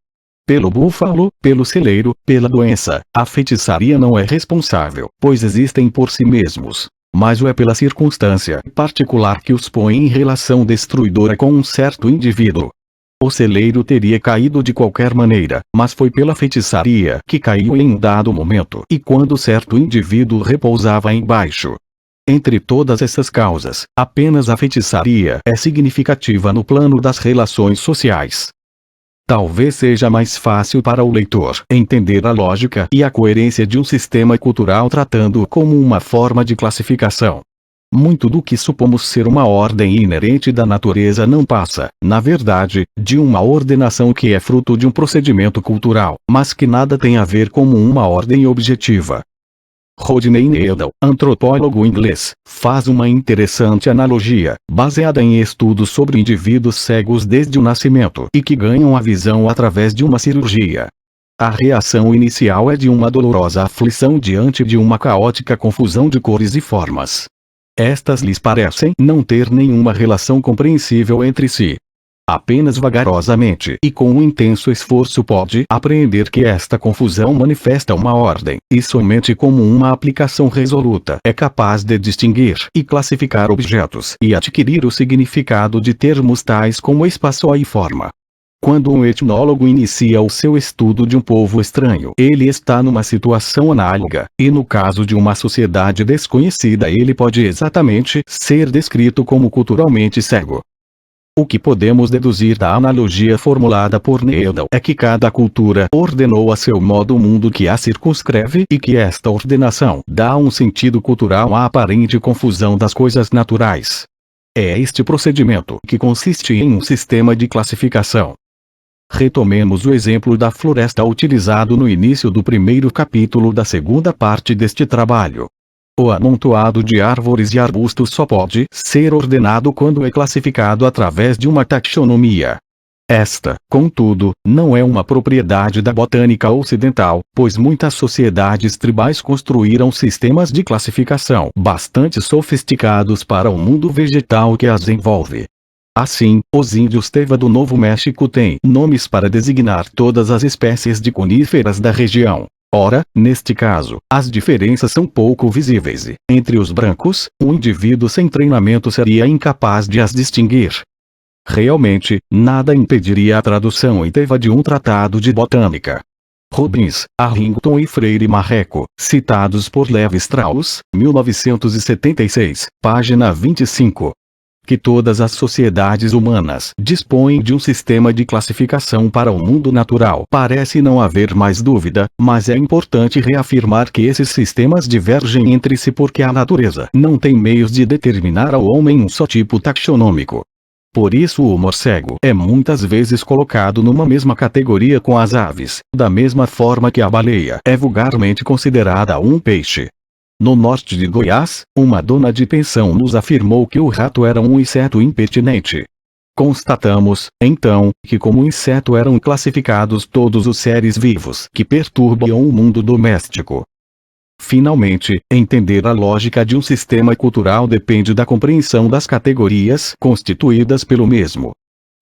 Pelo búfalo, pelo celeiro, pela doença, a feitiçaria não é responsável, pois existem por si mesmos. Mas o é pela circunstância particular que os põe em relação destruidora com um certo indivíduo. O celeiro teria caído de qualquer maneira, mas foi pela feitiçaria que caiu em um dado momento e quando certo indivíduo repousava embaixo. Entre todas essas causas, apenas a feitiçaria é significativa no plano das relações sociais. Talvez seja mais fácil para o leitor entender a lógica e a coerência de um sistema cultural tratando-o como uma forma de classificação. Muito do que supomos ser uma ordem inerente da natureza não passa, na verdade, de uma ordenação que é fruto de um procedimento cultural, mas que nada tem a ver com uma ordem objetiva. Rodney Needle, antropólogo inglês, faz uma interessante analogia, baseada em estudos sobre indivíduos cegos desde o nascimento e que ganham a visão através de uma cirurgia. A reação inicial é de uma dolorosa aflição diante de uma caótica confusão de cores e formas. Estas lhes parecem não ter nenhuma relação compreensível entre si. Apenas vagarosamente e com um intenso esforço pode apreender que esta confusão manifesta uma ordem, e somente como uma aplicação resoluta é capaz de distinguir e classificar objetos e adquirir o significado de termos tais como espaço e forma. Quando um etnólogo inicia o seu estudo de um povo estranho, ele está numa situação análoga, e no caso de uma sociedade desconhecida ele pode exatamente ser descrito como culturalmente cego. O que podemos deduzir da analogia formulada por Needle é que cada cultura ordenou a seu modo o mundo que a circunscreve e que esta ordenação dá um sentido cultural à aparente confusão das coisas naturais. É este procedimento que consiste em um sistema de classificação. Retomemos o exemplo da floresta utilizado no início do primeiro capítulo da segunda parte deste trabalho. O amontoado de árvores e arbustos só pode ser ordenado quando é classificado através de uma taxonomia. Esta, contudo, não é uma propriedade da botânica ocidental, pois muitas sociedades tribais construíram sistemas de classificação bastante sofisticados para o mundo vegetal que as envolve. Assim, os índios Teva do Novo México têm nomes para designar todas as espécies de coníferas da região. Ora, neste caso, as diferenças são pouco visíveis. Entre os brancos, um indivíduo sem treinamento seria incapaz de as distinguir. Realmente, nada impediria a tradução em Teva de um tratado de botânica. Robbins, Harrington e Freire Marreco, citados por Levi Strauss, 1976, página 25. Que todas as sociedades humanas dispõem de um sistema de classificação para o mundo natural. Parece não haver mais dúvida, mas é importante reafirmar que esses sistemas divergem entre si porque a natureza não tem meios de determinar ao homem um só tipo taxonômico. Por isso o morcego é muitas vezes colocado numa mesma categoria com as aves, da mesma forma que a baleia é vulgarmente considerada um peixe. No norte de Goiás, uma dona de pensão nos afirmou que o rato era um inseto impertinente. Constatamos, então, que como inseto eram classificados todos os seres vivos que perturbam o mundo doméstico. Finalmente, entender a lógica de um sistema cultural depende da compreensão das categorias constituídas pelo mesmo.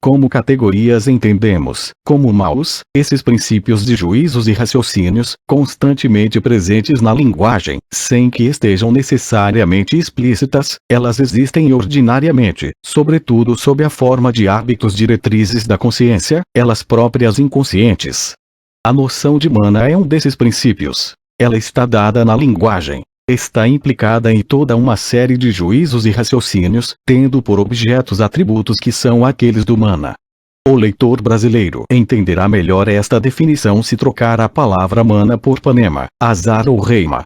Como categorias entendemos, como maus, esses princípios de juízos e raciocínios, constantemente presentes na linguagem, sem que estejam necessariamente explícitas, elas existem ordinariamente, sobretudo sob a forma de hábitos diretrizes da consciência, elas próprias inconscientes. A noção de mana é um desses princípios. Ela está dada na linguagem. Está implicada em toda uma série de juízos e raciocínios, tendo por objetos atributos que são aqueles do mana. O leitor brasileiro entenderá melhor esta definição se trocar a palavra mana por panema, azar ou reima.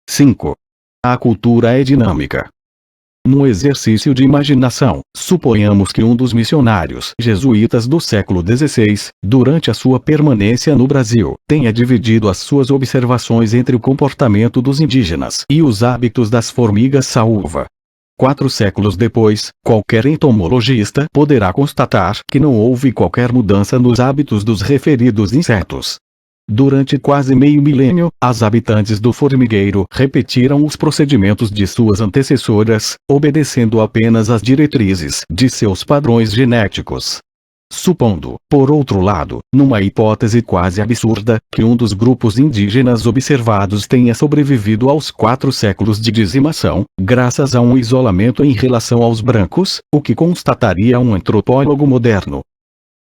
5. A cultura é dinâmica. No exercício de imaginação, suponhamos que um dos missionários jesuítas do século XVI, durante a sua permanência no Brasil, tenha dividido as suas observações entre o comportamento dos indígenas e os hábitos das formigas saúva. 4 séculos depois, qualquer entomologista poderá constatar que não houve qualquer mudança nos hábitos dos referidos insetos. Durante quase meio milênio, as habitantes do formigueiro repetiram os procedimentos de suas antecessoras, obedecendo apenas às diretrizes de seus padrões genéticos. Supondo, por outro lado, numa hipótese quase absurda, que um dos grupos indígenas observados tenha sobrevivido aos 4 séculos de dizimação, graças a um isolamento em relação aos brancos, o que constataria um antropólogo moderno.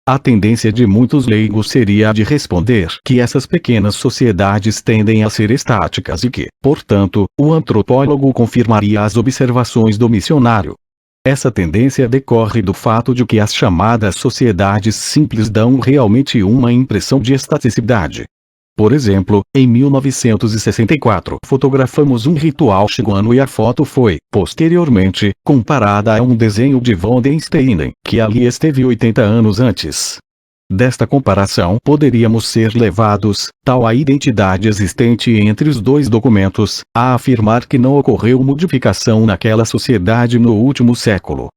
A tendência de muitos leigos seria a de responder que essas pequenas sociedades tendem a ser estáticas e que, portanto, o antropólogo confirmaria as observações do missionário. Essa tendência decorre do fato de que as chamadas sociedades simples dão realmente uma impressão de estaticidade. Por exemplo, em 1964 fotografamos um ritual xinguano e a foto foi, posteriormente, comparada a um desenho de von den Steinen, que ali esteve 80 anos antes. Desta comparação poderíamos ser levados, tal a identidade existente entre os dois documentos, a afirmar que não ocorreu modificação naquela sociedade no último século.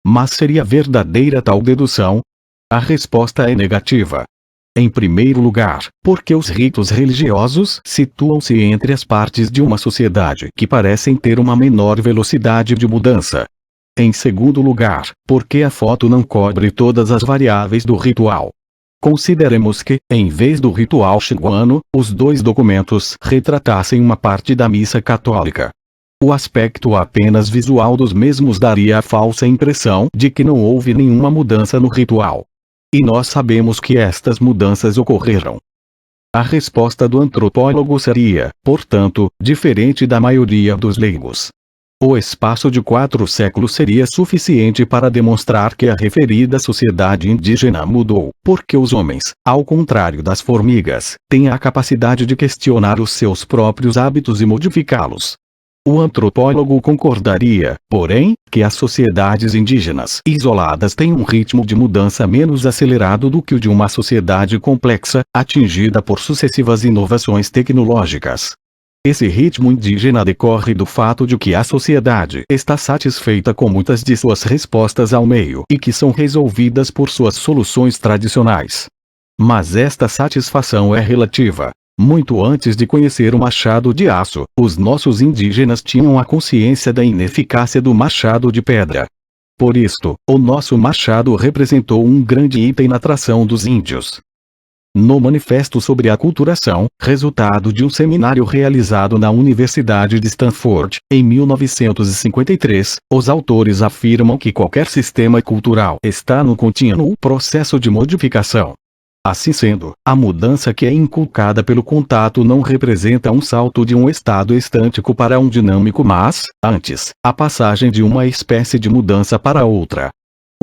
Mas seria verdadeira tal dedução? A resposta é negativa. Em primeiro lugar, porque os ritos religiosos situam-se entre as partes de uma sociedade que parecem ter uma menor velocidade de mudança. Em segundo lugar, porque a foto não cobre todas as variáveis do ritual. Consideremos que, em vez do ritual xinguano, os dois documentos retratassem uma parte da missa católica. O aspecto apenas visual dos mesmos daria a falsa impressão de que não houve nenhuma mudança no ritual. E nós sabemos que estas mudanças ocorreram. A resposta do antropólogo seria, portanto, diferente da maioria dos leigos. O espaço de 4 séculos seria suficiente para demonstrar que a referida sociedade indígena mudou, porque os homens, ao contrário das formigas, têm a capacidade de questionar os seus próprios hábitos e modificá-los. O antropólogo concordaria, porém, que as sociedades indígenas isoladas têm um ritmo de mudança menos acelerado do que o de uma sociedade complexa, atingida por sucessivas inovações tecnológicas. Esse ritmo indígena decorre do fato de que a sociedade está satisfeita com muitas de suas respostas ao meio e que são resolvidas por suas soluções tradicionais. Mas esta satisfação é relativa. Muito antes de conhecer o machado de aço, os nossos indígenas tinham a consciência da ineficácia do machado de pedra. Por isto, o nosso machado representou um grande item na atração dos índios. No Manifesto sobre a Aculturação, resultado de um seminário realizado na Universidade de Stanford, em 1953, os autores afirmam que qualquer sistema cultural está no contínuo processo de modificação. Assim sendo, a mudança que é inculcada pelo contato não representa um salto de um estado estâtico para um dinâmico, mas, antes, a passagem de uma espécie de mudança para outra.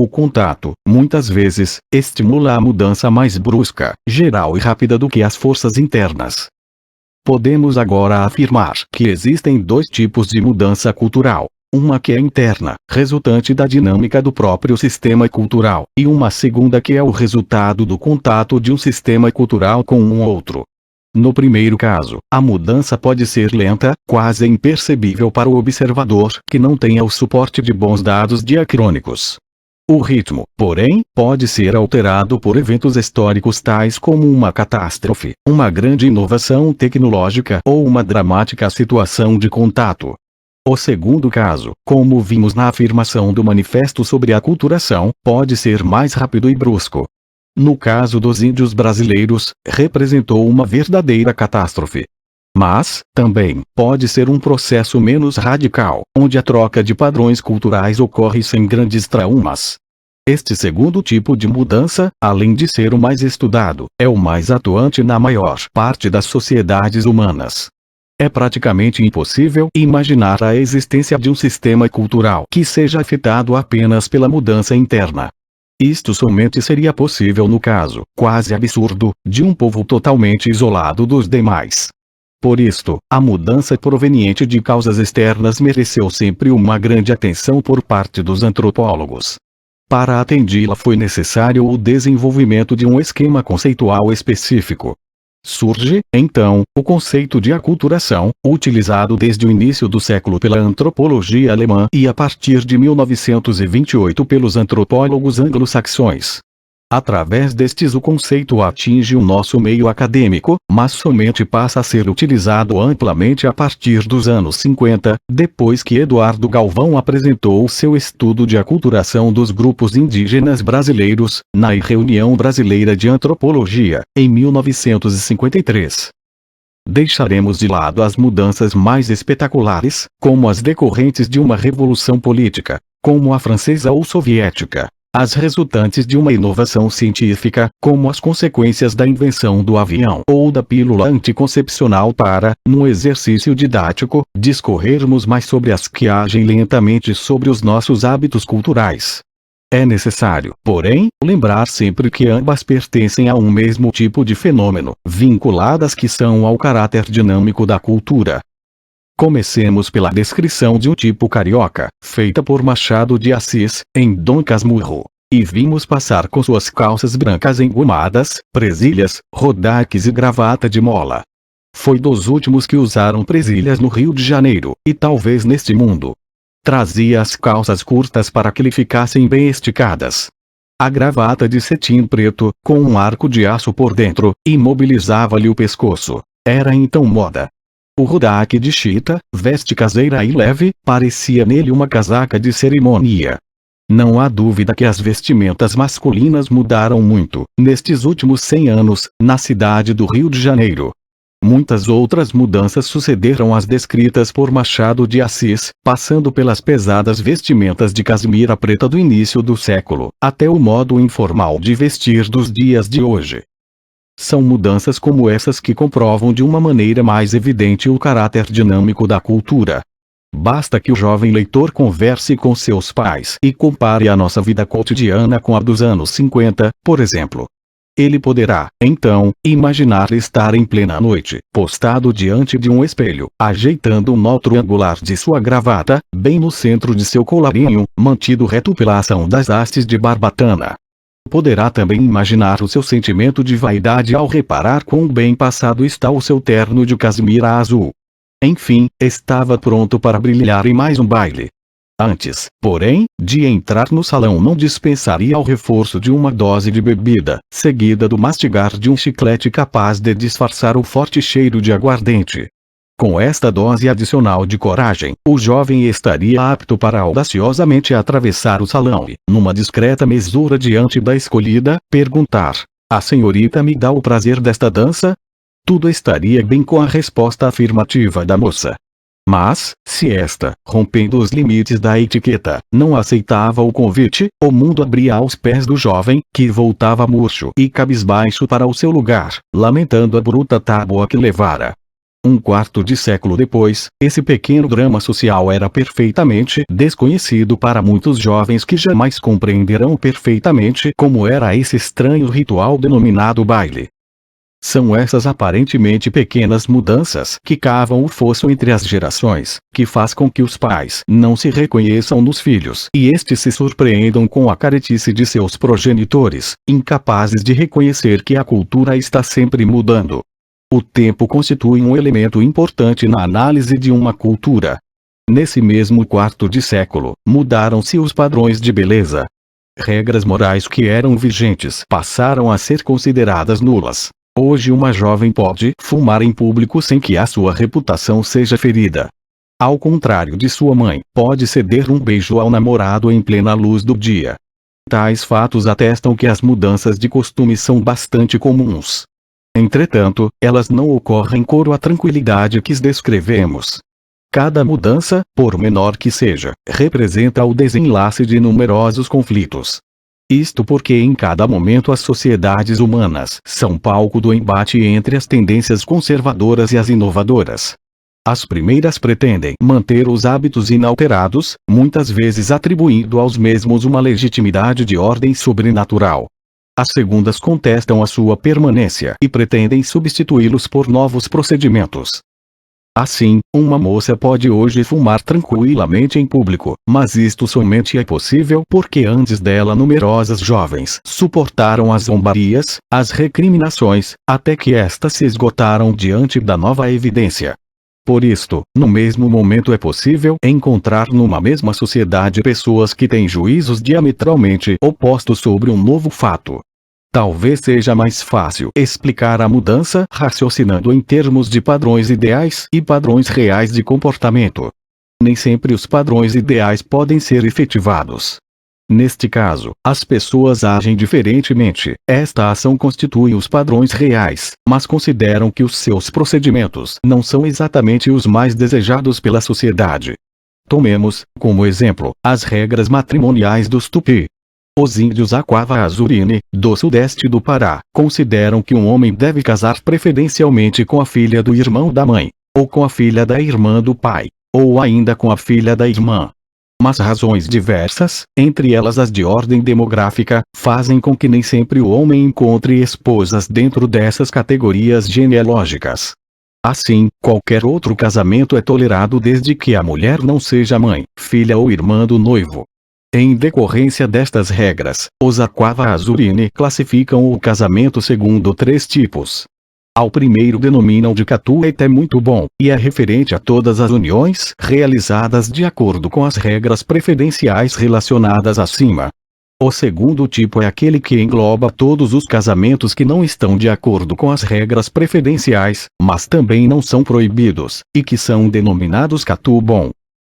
O contato, muitas vezes, estimula a mudança mais brusca, geral e rápida do que as forças internas. Podemos agora afirmar que existem dois tipos de mudança cultural. Uma que é interna, resultante da dinâmica do próprio sistema cultural, e uma segunda que é o resultado do contato de um sistema cultural com um outro. No primeiro caso, a mudança pode ser lenta, quase imperceptível para o observador que não tenha o suporte de bons dados diacrônicos. O ritmo, porém, pode ser alterado por eventos históricos tais como uma catástrofe, uma grande inovação tecnológica ou uma dramática situação de contato. O segundo caso, como vimos na afirmação do Manifesto sobre a Aculturação, pode ser mais rápido e brusco. No caso dos índios brasileiros, representou uma verdadeira catástrofe. Mas, também, pode ser um processo menos radical, onde a troca de padrões culturais ocorre sem grandes traumas. Este segundo tipo de mudança, além de ser o mais estudado, é o mais atuante na maior parte das sociedades humanas. É praticamente impossível imaginar a existência de um sistema cultural que seja afetado apenas pela mudança interna. Isto somente seria possível no caso, quase absurdo, de um povo totalmente isolado dos demais. Por isto, a mudança proveniente de causas externas mereceu sempre uma grande atenção por parte dos antropólogos. Para atendê-la foi necessário o desenvolvimento de um esquema conceitual específico. Surge, então, o conceito de aculturação, utilizado desde o início do século pela antropologia alemã e a partir de 1928 pelos antropólogos anglo-saxões. Através destes o conceito atinge o nosso meio acadêmico, mas somente passa a ser utilizado amplamente a partir dos anos 50, depois que Eduardo Galvão apresentou seu estudo de aculturação dos grupos indígenas brasileiros, na Reunião Brasileira de Antropologia, em 1953. Deixaremos de lado as mudanças mais espetaculares, como as decorrentes de uma revolução política, como a francesa ou soviética. As resultantes de uma inovação científica, como as consequências da invenção do avião ou da pílula anticoncepcional para, num exercício didático, discorrermos mais sobre as que agem lentamente sobre os nossos hábitos culturais. É necessário, porém, lembrar sempre que ambas pertencem a um mesmo tipo de fenômeno, vinculadas que são ao caráter dinâmico da cultura. Comecemos pela descrição de um tipo carioca, feita por Machado de Assis, em Dom Casmurro. E vimos passar com suas calças brancas engomadas, presilhas, rodaques e gravata de mola. Foi dos últimos que usaram presilhas no Rio de Janeiro, e talvez neste mundo. Trazia as calças curtas para que lhe ficassem bem esticadas. A gravata de cetim preto, com um arco de aço por dentro, imobilizava-lhe o pescoço. Era então moda. O rodaque de chita, veste caseira e leve, parecia nele uma casaca de cerimônia. Não há dúvida que as vestimentas masculinas mudaram muito, nestes últimos 100 anos, na cidade do Rio de Janeiro. Muitas outras mudanças sucederam as descritas por Machado de Assis, passando pelas pesadas vestimentas de casimira preta do início do século, até o modo informal de vestir dos dias de hoje. São mudanças como essas que comprovam de uma maneira mais evidente o caráter dinâmico da cultura. Basta que o jovem leitor converse com seus pais e compare a nossa vida cotidiana com a dos anos 50, por exemplo. Ele poderá, então, imaginar estar em plena noite, postado diante de um espelho, ajeitando o nó triangular de sua gravata, bem no centro de seu colarinho, mantido reto pela ação das hastes de barbatana. Poderá também imaginar o seu sentimento de vaidade ao reparar quão bem passado está o seu terno de casimira azul. Enfim, estava pronto para brilhar em mais um baile. Antes, porém, de entrar no salão não dispensaria o reforço de uma dose de bebida, seguida do mastigar de um chiclete capaz de disfarçar o forte cheiro de aguardente. Com esta dose adicional de coragem, o jovem estaria apto para audaciosamente atravessar o salão e, numa discreta mesura diante da escolhida, perguntar: "A senhorita me dá o prazer desta dança?" Tudo estaria bem com a resposta afirmativa da moça. Mas, se esta, rompendo os limites da etiqueta, não aceitava o convite, o mundo abria aos pés do jovem, que voltava murcho e cabisbaixo para o seu lugar, lamentando a bruta tábua que levara. Um quarto de século depois, esse pequeno drama social era perfeitamente desconhecido para muitos jovens que jamais compreenderão perfeitamente como era esse estranho ritual denominado baile. São essas aparentemente pequenas mudanças que cavam o fosso entre as gerações, que faz com que os pais não se reconheçam nos filhos e estes se surpreendam com a caretice de seus progenitores, incapazes de reconhecer que a cultura está sempre mudando. O tempo constitui um elemento importante na análise de uma cultura. Nesse mesmo quarto de século, mudaram-se os padrões de beleza. Regras morais que eram vigentes passaram a ser consideradas nulas. Hoje uma jovem pode fumar em público sem que a sua reputação seja ferida. Ao contrário de sua mãe, pode ceder um beijo ao namorado em plena luz do dia. Tais fatos atestam que as mudanças de costume são bastante comuns. Entretanto, elas não ocorrem com a tranquilidade que descrevemos. Cada mudança, por menor que seja, representa o desenlace de numerosos conflitos. Isto porque em cada momento as sociedades humanas são palco do embate entre as tendências conservadoras e as inovadoras. As primeiras pretendem manter os hábitos inalterados, muitas vezes atribuindo aos mesmos uma legitimidade de ordem sobrenatural. As segundas contestam a sua permanência e pretendem substituí-los por novos procedimentos. Assim, uma moça pode hoje fumar tranquilamente em público, mas isto somente é possível porque antes dela numerosas jovens suportaram as zombarias, as recriminações, até que estas se esgotaram diante da nova evidência. Por isto, no mesmo momento é possível encontrar numa mesma sociedade pessoas que têm juízos diametralmente opostos sobre um novo fato. Talvez seja mais fácil explicar a mudança raciocinando em termos de padrões ideais e padrões reais de comportamento. Nem sempre os padrões ideais podem ser efetivados. Neste caso, as pessoas agem diferentemente. Esta ação constitui os padrões reais, mas consideram que os seus procedimentos não são exatamente os mais desejados pela sociedade. Tomemos, como exemplo, as regras matrimoniais dos Tupi. Os índios Aquava-Azurine, do sudeste do Pará, consideram que um homem deve casar preferencialmente com a filha do irmão da mãe, ou com a filha da irmã do pai, ou ainda com a filha da irmã. Mas razões diversas, entre elas as de ordem demográfica, fazem com que nem sempre o homem encontre esposas dentro dessas categorias genealógicas. Assim, qualquer outro casamento é tolerado desde que a mulher não seja mãe, filha ou irmã do noivo. Em decorrência destas regras, os Aquava-Azurine classificam o casamento segundo 3 tipos. Ao primeiro denominam de Catuete muito bom, e é referente a todas as uniões realizadas de acordo com as regras preferenciais relacionadas acima. O segundo tipo é aquele que engloba todos os casamentos que não estão de acordo com as regras preferenciais, mas também não são proibidos, e que são denominados Catu bom.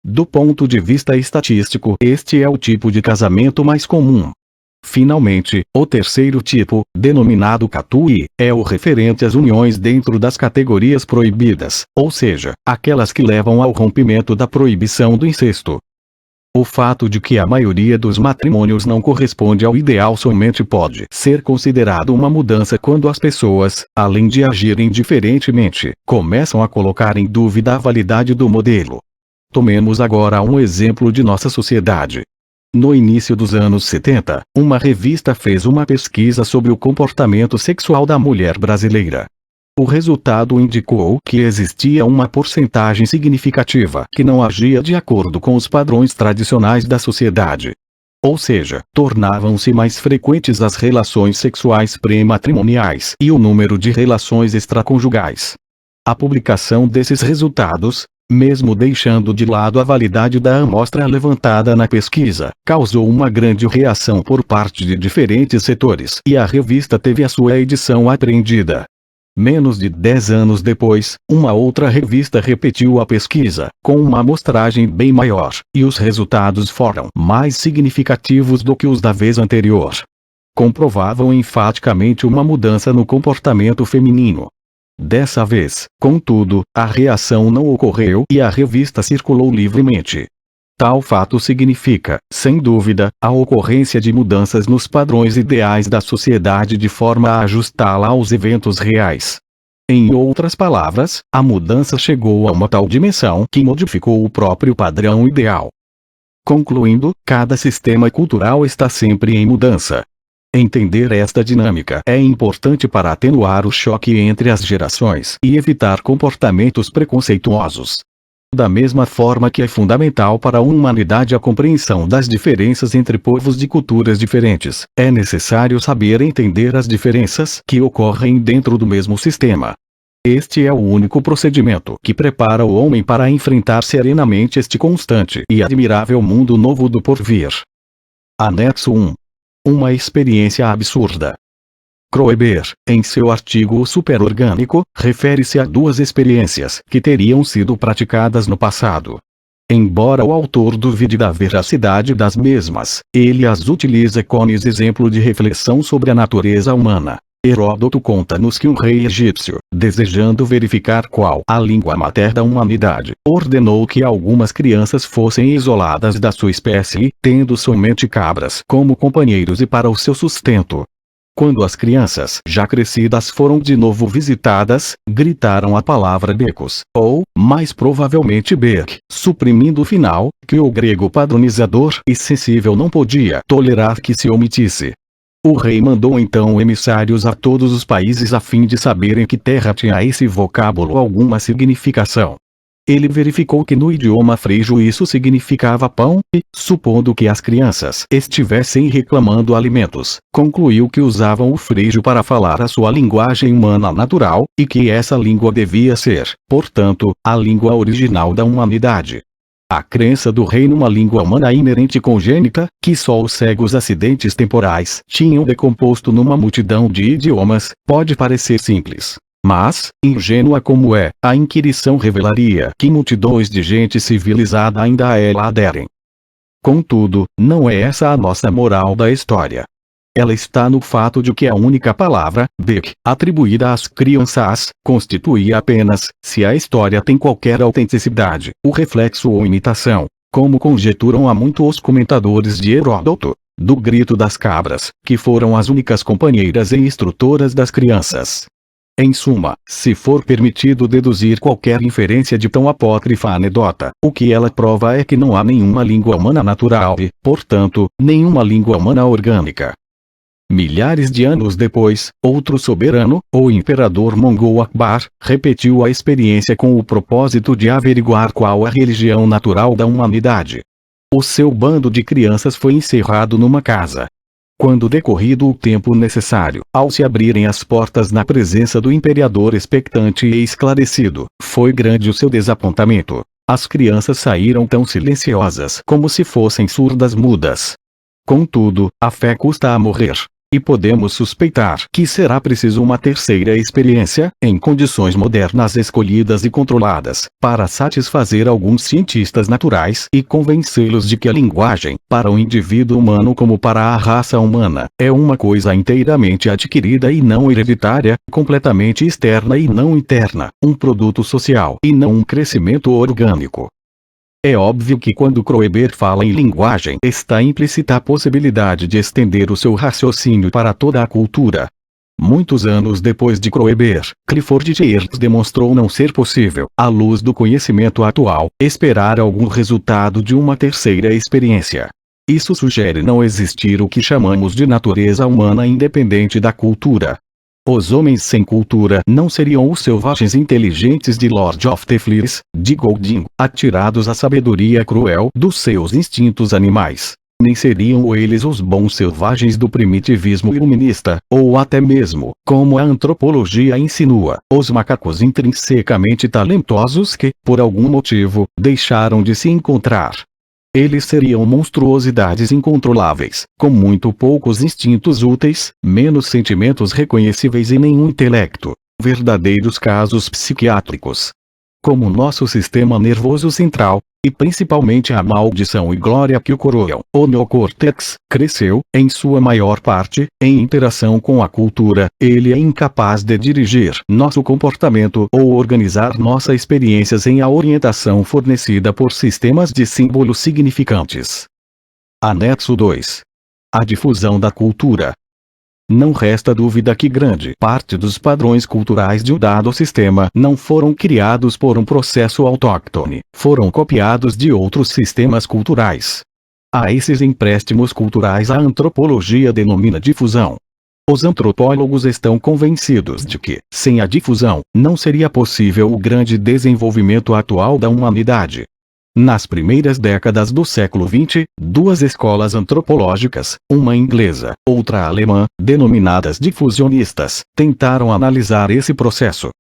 Do ponto de vista estatístico, este é o tipo de casamento mais comum. Finalmente, o terceiro tipo, denominado Catuí, é o referente às uniões dentro das categorias proibidas, ou seja, aquelas que levam ao rompimento da proibição do incesto. O fato de que a maioria dos matrimônios não corresponde ao ideal somente pode ser considerado uma mudança quando as pessoas, além de agirem diferentemente, começam a colocar em dúvida a validade do modelo. Tomemos agora um exemplo de nossa sociedade. No início dos anos 70, uma revista fez uma pesquisa sobre o comportamento sexual da mulher brasileira. O resultado indicou que existia uma porcentagem significativa que não agia de acordo com os padrões tradicionais da sociedade. Ou seja, tornavam-se mais frequentes as relações sexuais pré-matrimoniais e o número de relações extraconjugais. A publicação desses resultados, mesmo deixando de lado a validade da amostra levantada na pesquisa, causou uma grande reação por parte de diferentes setores e a revista teve a sua edição apreendida. Menos de 10 anos depois, uma outra revista repetiu a pesquisa, com uma amostragem bem maior, e os resultados foram mais significativos do que os da vez anterior. Comprovavam enfaticamente uma mudança no comportamento feminino. Dessa vez, contudo, a reação não ocorreu e a revista circulou livremente. Tal fato significa, sem dúvida, a ocorrência de mudanças nos padrões ideais da sociedade de forma a ajustá-la aos eventos reais. Em outras palavras, a mudança chegou a uma tal dimensão que modificou o próprio padrão ideal. Concluindo, cada sistema cultural está sempre em mudança. Entender esta dinâmica é importante para atenuar o choque entre as gerações e evitar comportamentos preconceituosos. Da mesma forma que é fundamental para a humanidade a compreensão das diferenças entre povos de culturas diferentes, é necessário saber entender as diferenças que ocorrem dentro do mesmo sistema. Este é o único procedimento que prepara o homem para enfrentar serenamente este constante e admirável mundo novo do porvir. Anexo 1. Uma experiência absurda. Kroeber, em seu artigo O Superorgânico, refere-se a duas experiências que teriam sido praticadas no passado. Embora o autor duvide da veracidade das mesmas, ele as utiliza como exemplo de reflexão sobre a natureza humana. Heródoto conta-nos que um rei egípcio, desejando verificar qual a língua materna da humanidade, ordenou que algumas crianças fossem isoladas da sua espécie, tendo somente cabras como companheiros e para o seu sustento. Quando as crianças já crescidas foram de novo visitadas, gritaram a palavra becos, ou, mais provavelmente bec, suprimindo o final, que o grego padronizador e sensível não podia tolerar que se omitisse. O rei mandou então emissários a todos os países a fim de saberem que terra tinha esse vocábulo alguma significação. Ele verificou que no idioma frígio isso significava pão e, supondo que as crianças estivessem reclamando alimentos, concluiu que usavam o frígio para falar a sua linguagem humana natural, e que essa língua devia ser, portanto, a língua original da humanidade. A crença do rei numa língua humana inerente congênita, que só os cegos acidentes temporais tinham decomposto numa multidão de idiomas, pode parecer simples. Mas, ingênua como é, a inquirição revelaria que multidões de gente civilizada ainda a ela aderem. Contudo, não é essa a nossa moral da história. Ela está no fato de que a única palavra, bec, atribuída às crianças, constituía apenas, se a história tem qualquer autenticidade, o reflexo ou imitação, como conjecturam há muito os comentadores de Heródoto, do grito das cabras, que foram as únicas companheiras e instrutoras das crianças. Em suma, se for permitido deduzir qualquer inferência de tão apócrifa anedota, o que ela prova é que não há nenhuma língua humana natural e, portanto, nenhuma língua humana orgânica. Milhares de anos depois, outro soberano, o imperador mongol Akbar, repetiu a experiência com o propósito de averiguar qual a religião natural da humanidade. O seu bando de crianças foi encerrado numa casa. Quando decorrido o tempo necessário, ao se abrirem as portas na presença do imperador expectante e esclarecido, foi grande o seu desapontamento. As crianças saíram tão silenciosas como se fossem surdas mudas. Contudo, a fé custa a morrer. E podemos suspeitar que será preciso uma terceira experiência, em condições modernas escolhidas e controladas, para satisfazer alguns cientistas naturais e convencê-los de que a linguagem, para o indivíduo humano como para a raça humana, é uma coisa inteiramente adquirida e não hereditária, completamente externa e não interna, um produto social e não um crescimento orgânico. É óbvio que quando Kroeber fala em linguagem está implícita a possibilidade de estender o seu raciocínio para toda a cultura. Muitos anos depois de Kroeber, Clifford Geertz demonstrou não ser possível, à luz do conhecimento atual, esperar algum resultado de uma terceira experiência. Isso sugere não existir o que chamamos de natureza humana independente da cultura. Os homens sem cultura não seriam os selvagens inteligentes de Lord of the Flies, de Golding, atirados à sabedoria cruel dos seus instintos animais. Nem seriam eles os bons selvagens do primitivismo iluminista, ou até mesmo, como a antropologia insinua, os macacos intrinsecamente talentosos que, por algum motivo, deixaram de se encontrar. Eles seriam monstruosidades incontroláveis, com muito poucos instintos úteis, menos sentimentos reconhecíveis e nenhum intelecto. Verdadeiros casos psiquiátricos. Como nosso sistema nervoso central, e principalmente a maldição e glória que o coroam, o neocórtex, cresceu, em sua maior parte, em interação com a cultura, ele é incapaz de dirigir nosso comportamento ou organizar nossas experiências em a orientação fornecida por sistemas de símbolos significantes. Anexo 2. A difusão da cultura. Não resta dúvida que grande parte dos padrões culturais de um dado sistema não foram criados por um processo autóctone, foram copiados de outros sistemas culturais. A esses empréstimos culturais a antropologia denomina difusão. Os antropólogos estão convencidos de que, sem a difusão, não seria possível o grande desenvolvimento atual da humanidade. Nas primeiras décadas do século XX, duas escolas antropológicas, uma inglesa, outra alemã, denominadas difusionistas, tentaram analisar esse processo.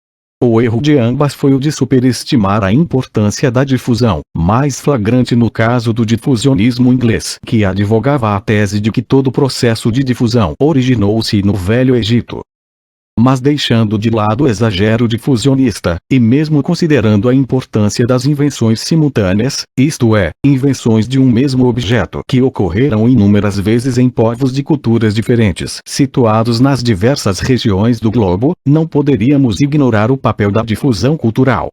O erro de ambas foi o de superestimar a importância da difusão, mais flagrante no caso do difusionismo inglês, que advogava a tese de que todo o processo de difusão originou-se no Velho Egito. Mas deixando de lado o exagero difusionista, e mesmo considerando a importância das invenções simultâneas, isto é, invenções de um mesmo objeto que ocorreram inúmeras vezes em povos de culturas diferentes situados nas diversas regiões do globo, não poderíamos ignorar o papel da difusão cultural.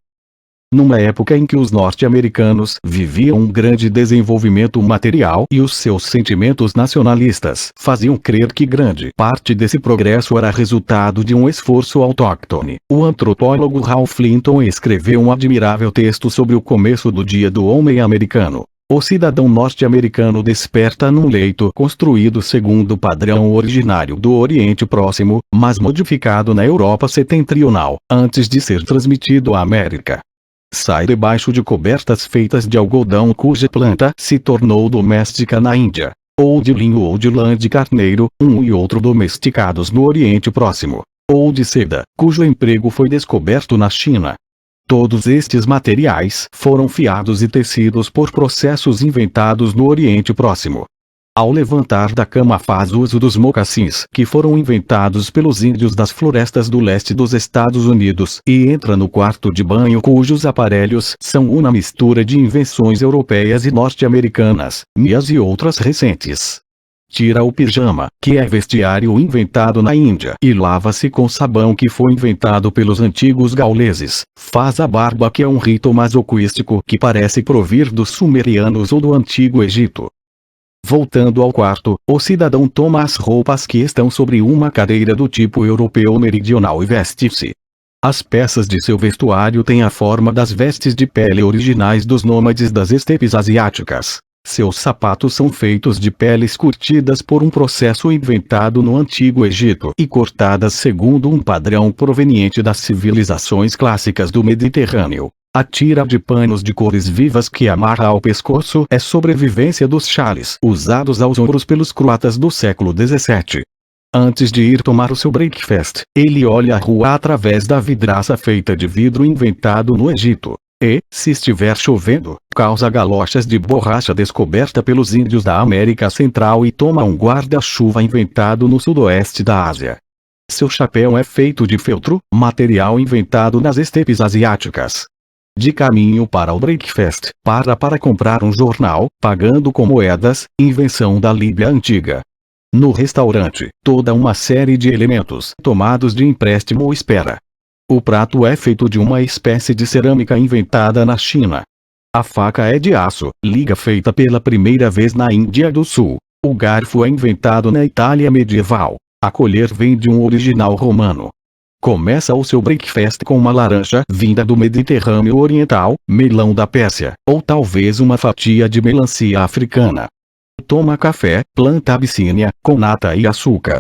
Numa época em que os norte-americanos viviam um grande desenvolvimento material e os seus sentimentos nacionalistas faziam crer que grande parte desse progresso era resultado de um esforço autóctone, o antropólogo Ralph Linton escreveu um admirável texto sobre o começo do dia do homem americano. O cidadão norte-americano desperta num leito construído segundo o padrão originário do Oriente Próximo, mas modificado na Europa setentrional, antes de ser transmitido à América. Sai debaixo de cobertas feitas de algodão cuja planta se tornou doméstica na Índia, ou de linho ou de lã de carneiro, um e outro domesticados no Oriente Próximo, ou de seda, cujo emprego foi descoberto na China. Todos estes materiais foram fiados e tecidos por processos inventados no Oriente Próximo. Ao levantar da cama faz uso dos mocassins que foram inventados pelos índios das florestas do leste dos Estados Unidos e entra no quarto de banho cujos aparelhos são uma mistura de invenções europeias e norte-americanas, minhas e outras recentes. Tira o pijama, que é vestiário inventado na Índia, e lava-se com sabão que foi inventado pelos antigos gauleses. Faz a barba, que é um rito masoquístico que parece provir dos sumerianos ou do Antigo Egito. Voltando ao quarto, o cidadão toma as roupas que estão sobre uma cadeira do tipo europeu meridional e veste-se. As peças de seu vestuário têm a forma das vestes de pele originais dos nômades das estepes asiáticas. Seus sapatos são feitos de peles curtidas por um processo inventado no Antigo Egito e cortadas segundo um padrão proveniente das civilizações clássicas do Mediterrâneo. A tira de panos de cores vivas que amarra ao pescoço é sobrevivência dos chales usados aos ombros pelos croatas do século XVII. Antes de ir tomar o seu breakfast, ele olha a rua através da vidraça feita de vidro inventado no Egito. E, se estiver chovendo, calça galochas de borracha descoberta pelos índios da América Central e toma um guarda-chuva inventado no sudoeste da Ásia. Seu chapéu é feito de feltro, material inventado nas estepes asiáticas. De caminho para o breakfast, para comprar um jornal, pagando com moedas, invenção da Líbia antiga. No restaurante, toda uma série de elementos tomados de empréstimo espera. O prato é feito de uma espécie de cerâmica inventada na China. A faca é de aço, liga feita pela primeira vez na Índia do Sul. O garfo é inventado na Itália medieval. A colher vem de um original romano. Começa o seu breakfast com uma laranja vinda do Mediterrâneo Oriental, melão da Pérsia, ou talvez uma fatia de melancia africana. Toma café, planta abissínia, com nata e açúcar.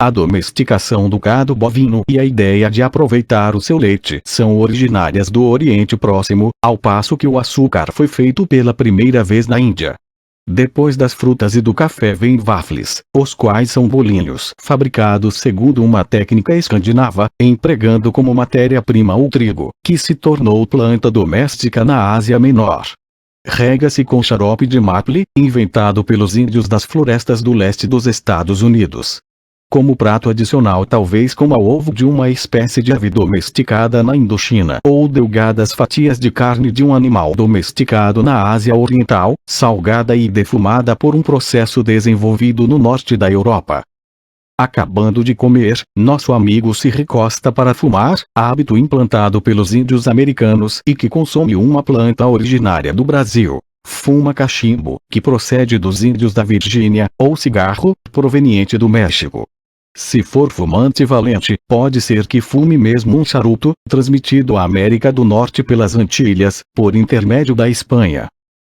A domesticação do gado bovino e a ideia de aproveitar o seu leite são originárias do Oriente Próximo, ao passo que o açúcar foi feito pela primeira vez na Índia. Depois das frutas e do café vem waffles, os quais são bolinhos fabricados segundo uma técnica escandinava, empregando como matéria-prima o trigo, que se tornou planta doméstica na Ásia Menor. Rega-se com xarope de maple, inventado pelos índios das florestas do leste dos Estados Unidos. Como prato adicional talvez coma ovo de uma espécie de ave domesticada na Indochina ou delgadas fatias de carne de um animal domesticado na Ásia Oriental, salgada e defumada por um processo desenvolvido no norte da Europa. Acabando de comer, nosso amigo se recosta para fumar, hábito implantado pelos índios americanos e que consome uma planta originária do Brasil. Fuma cachimbo, que procede dos índios da Virgínia, ou cigarro, proveniente do México. Se for fumante valente, pode ser que fume mesmo um charuto, transmitido à América do Norte pelas Antilhas, por intermédio da Espanha.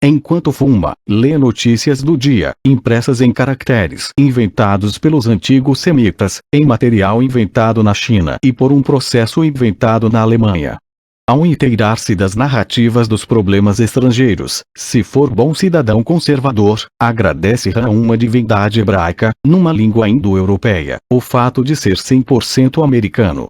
Enquanto fuma, lê notícias do dia, impressas em caracteres inventados pelos antigos semitas, em material inventado na China e por um processo inventado na Alemanha. Ao inteirar-se das narrativas dos problemas estrangeiros, se for bom cidadão conservador, agradece a uma divindade hebraica, numa língua indo-europeia, o fato de ser 100% americano.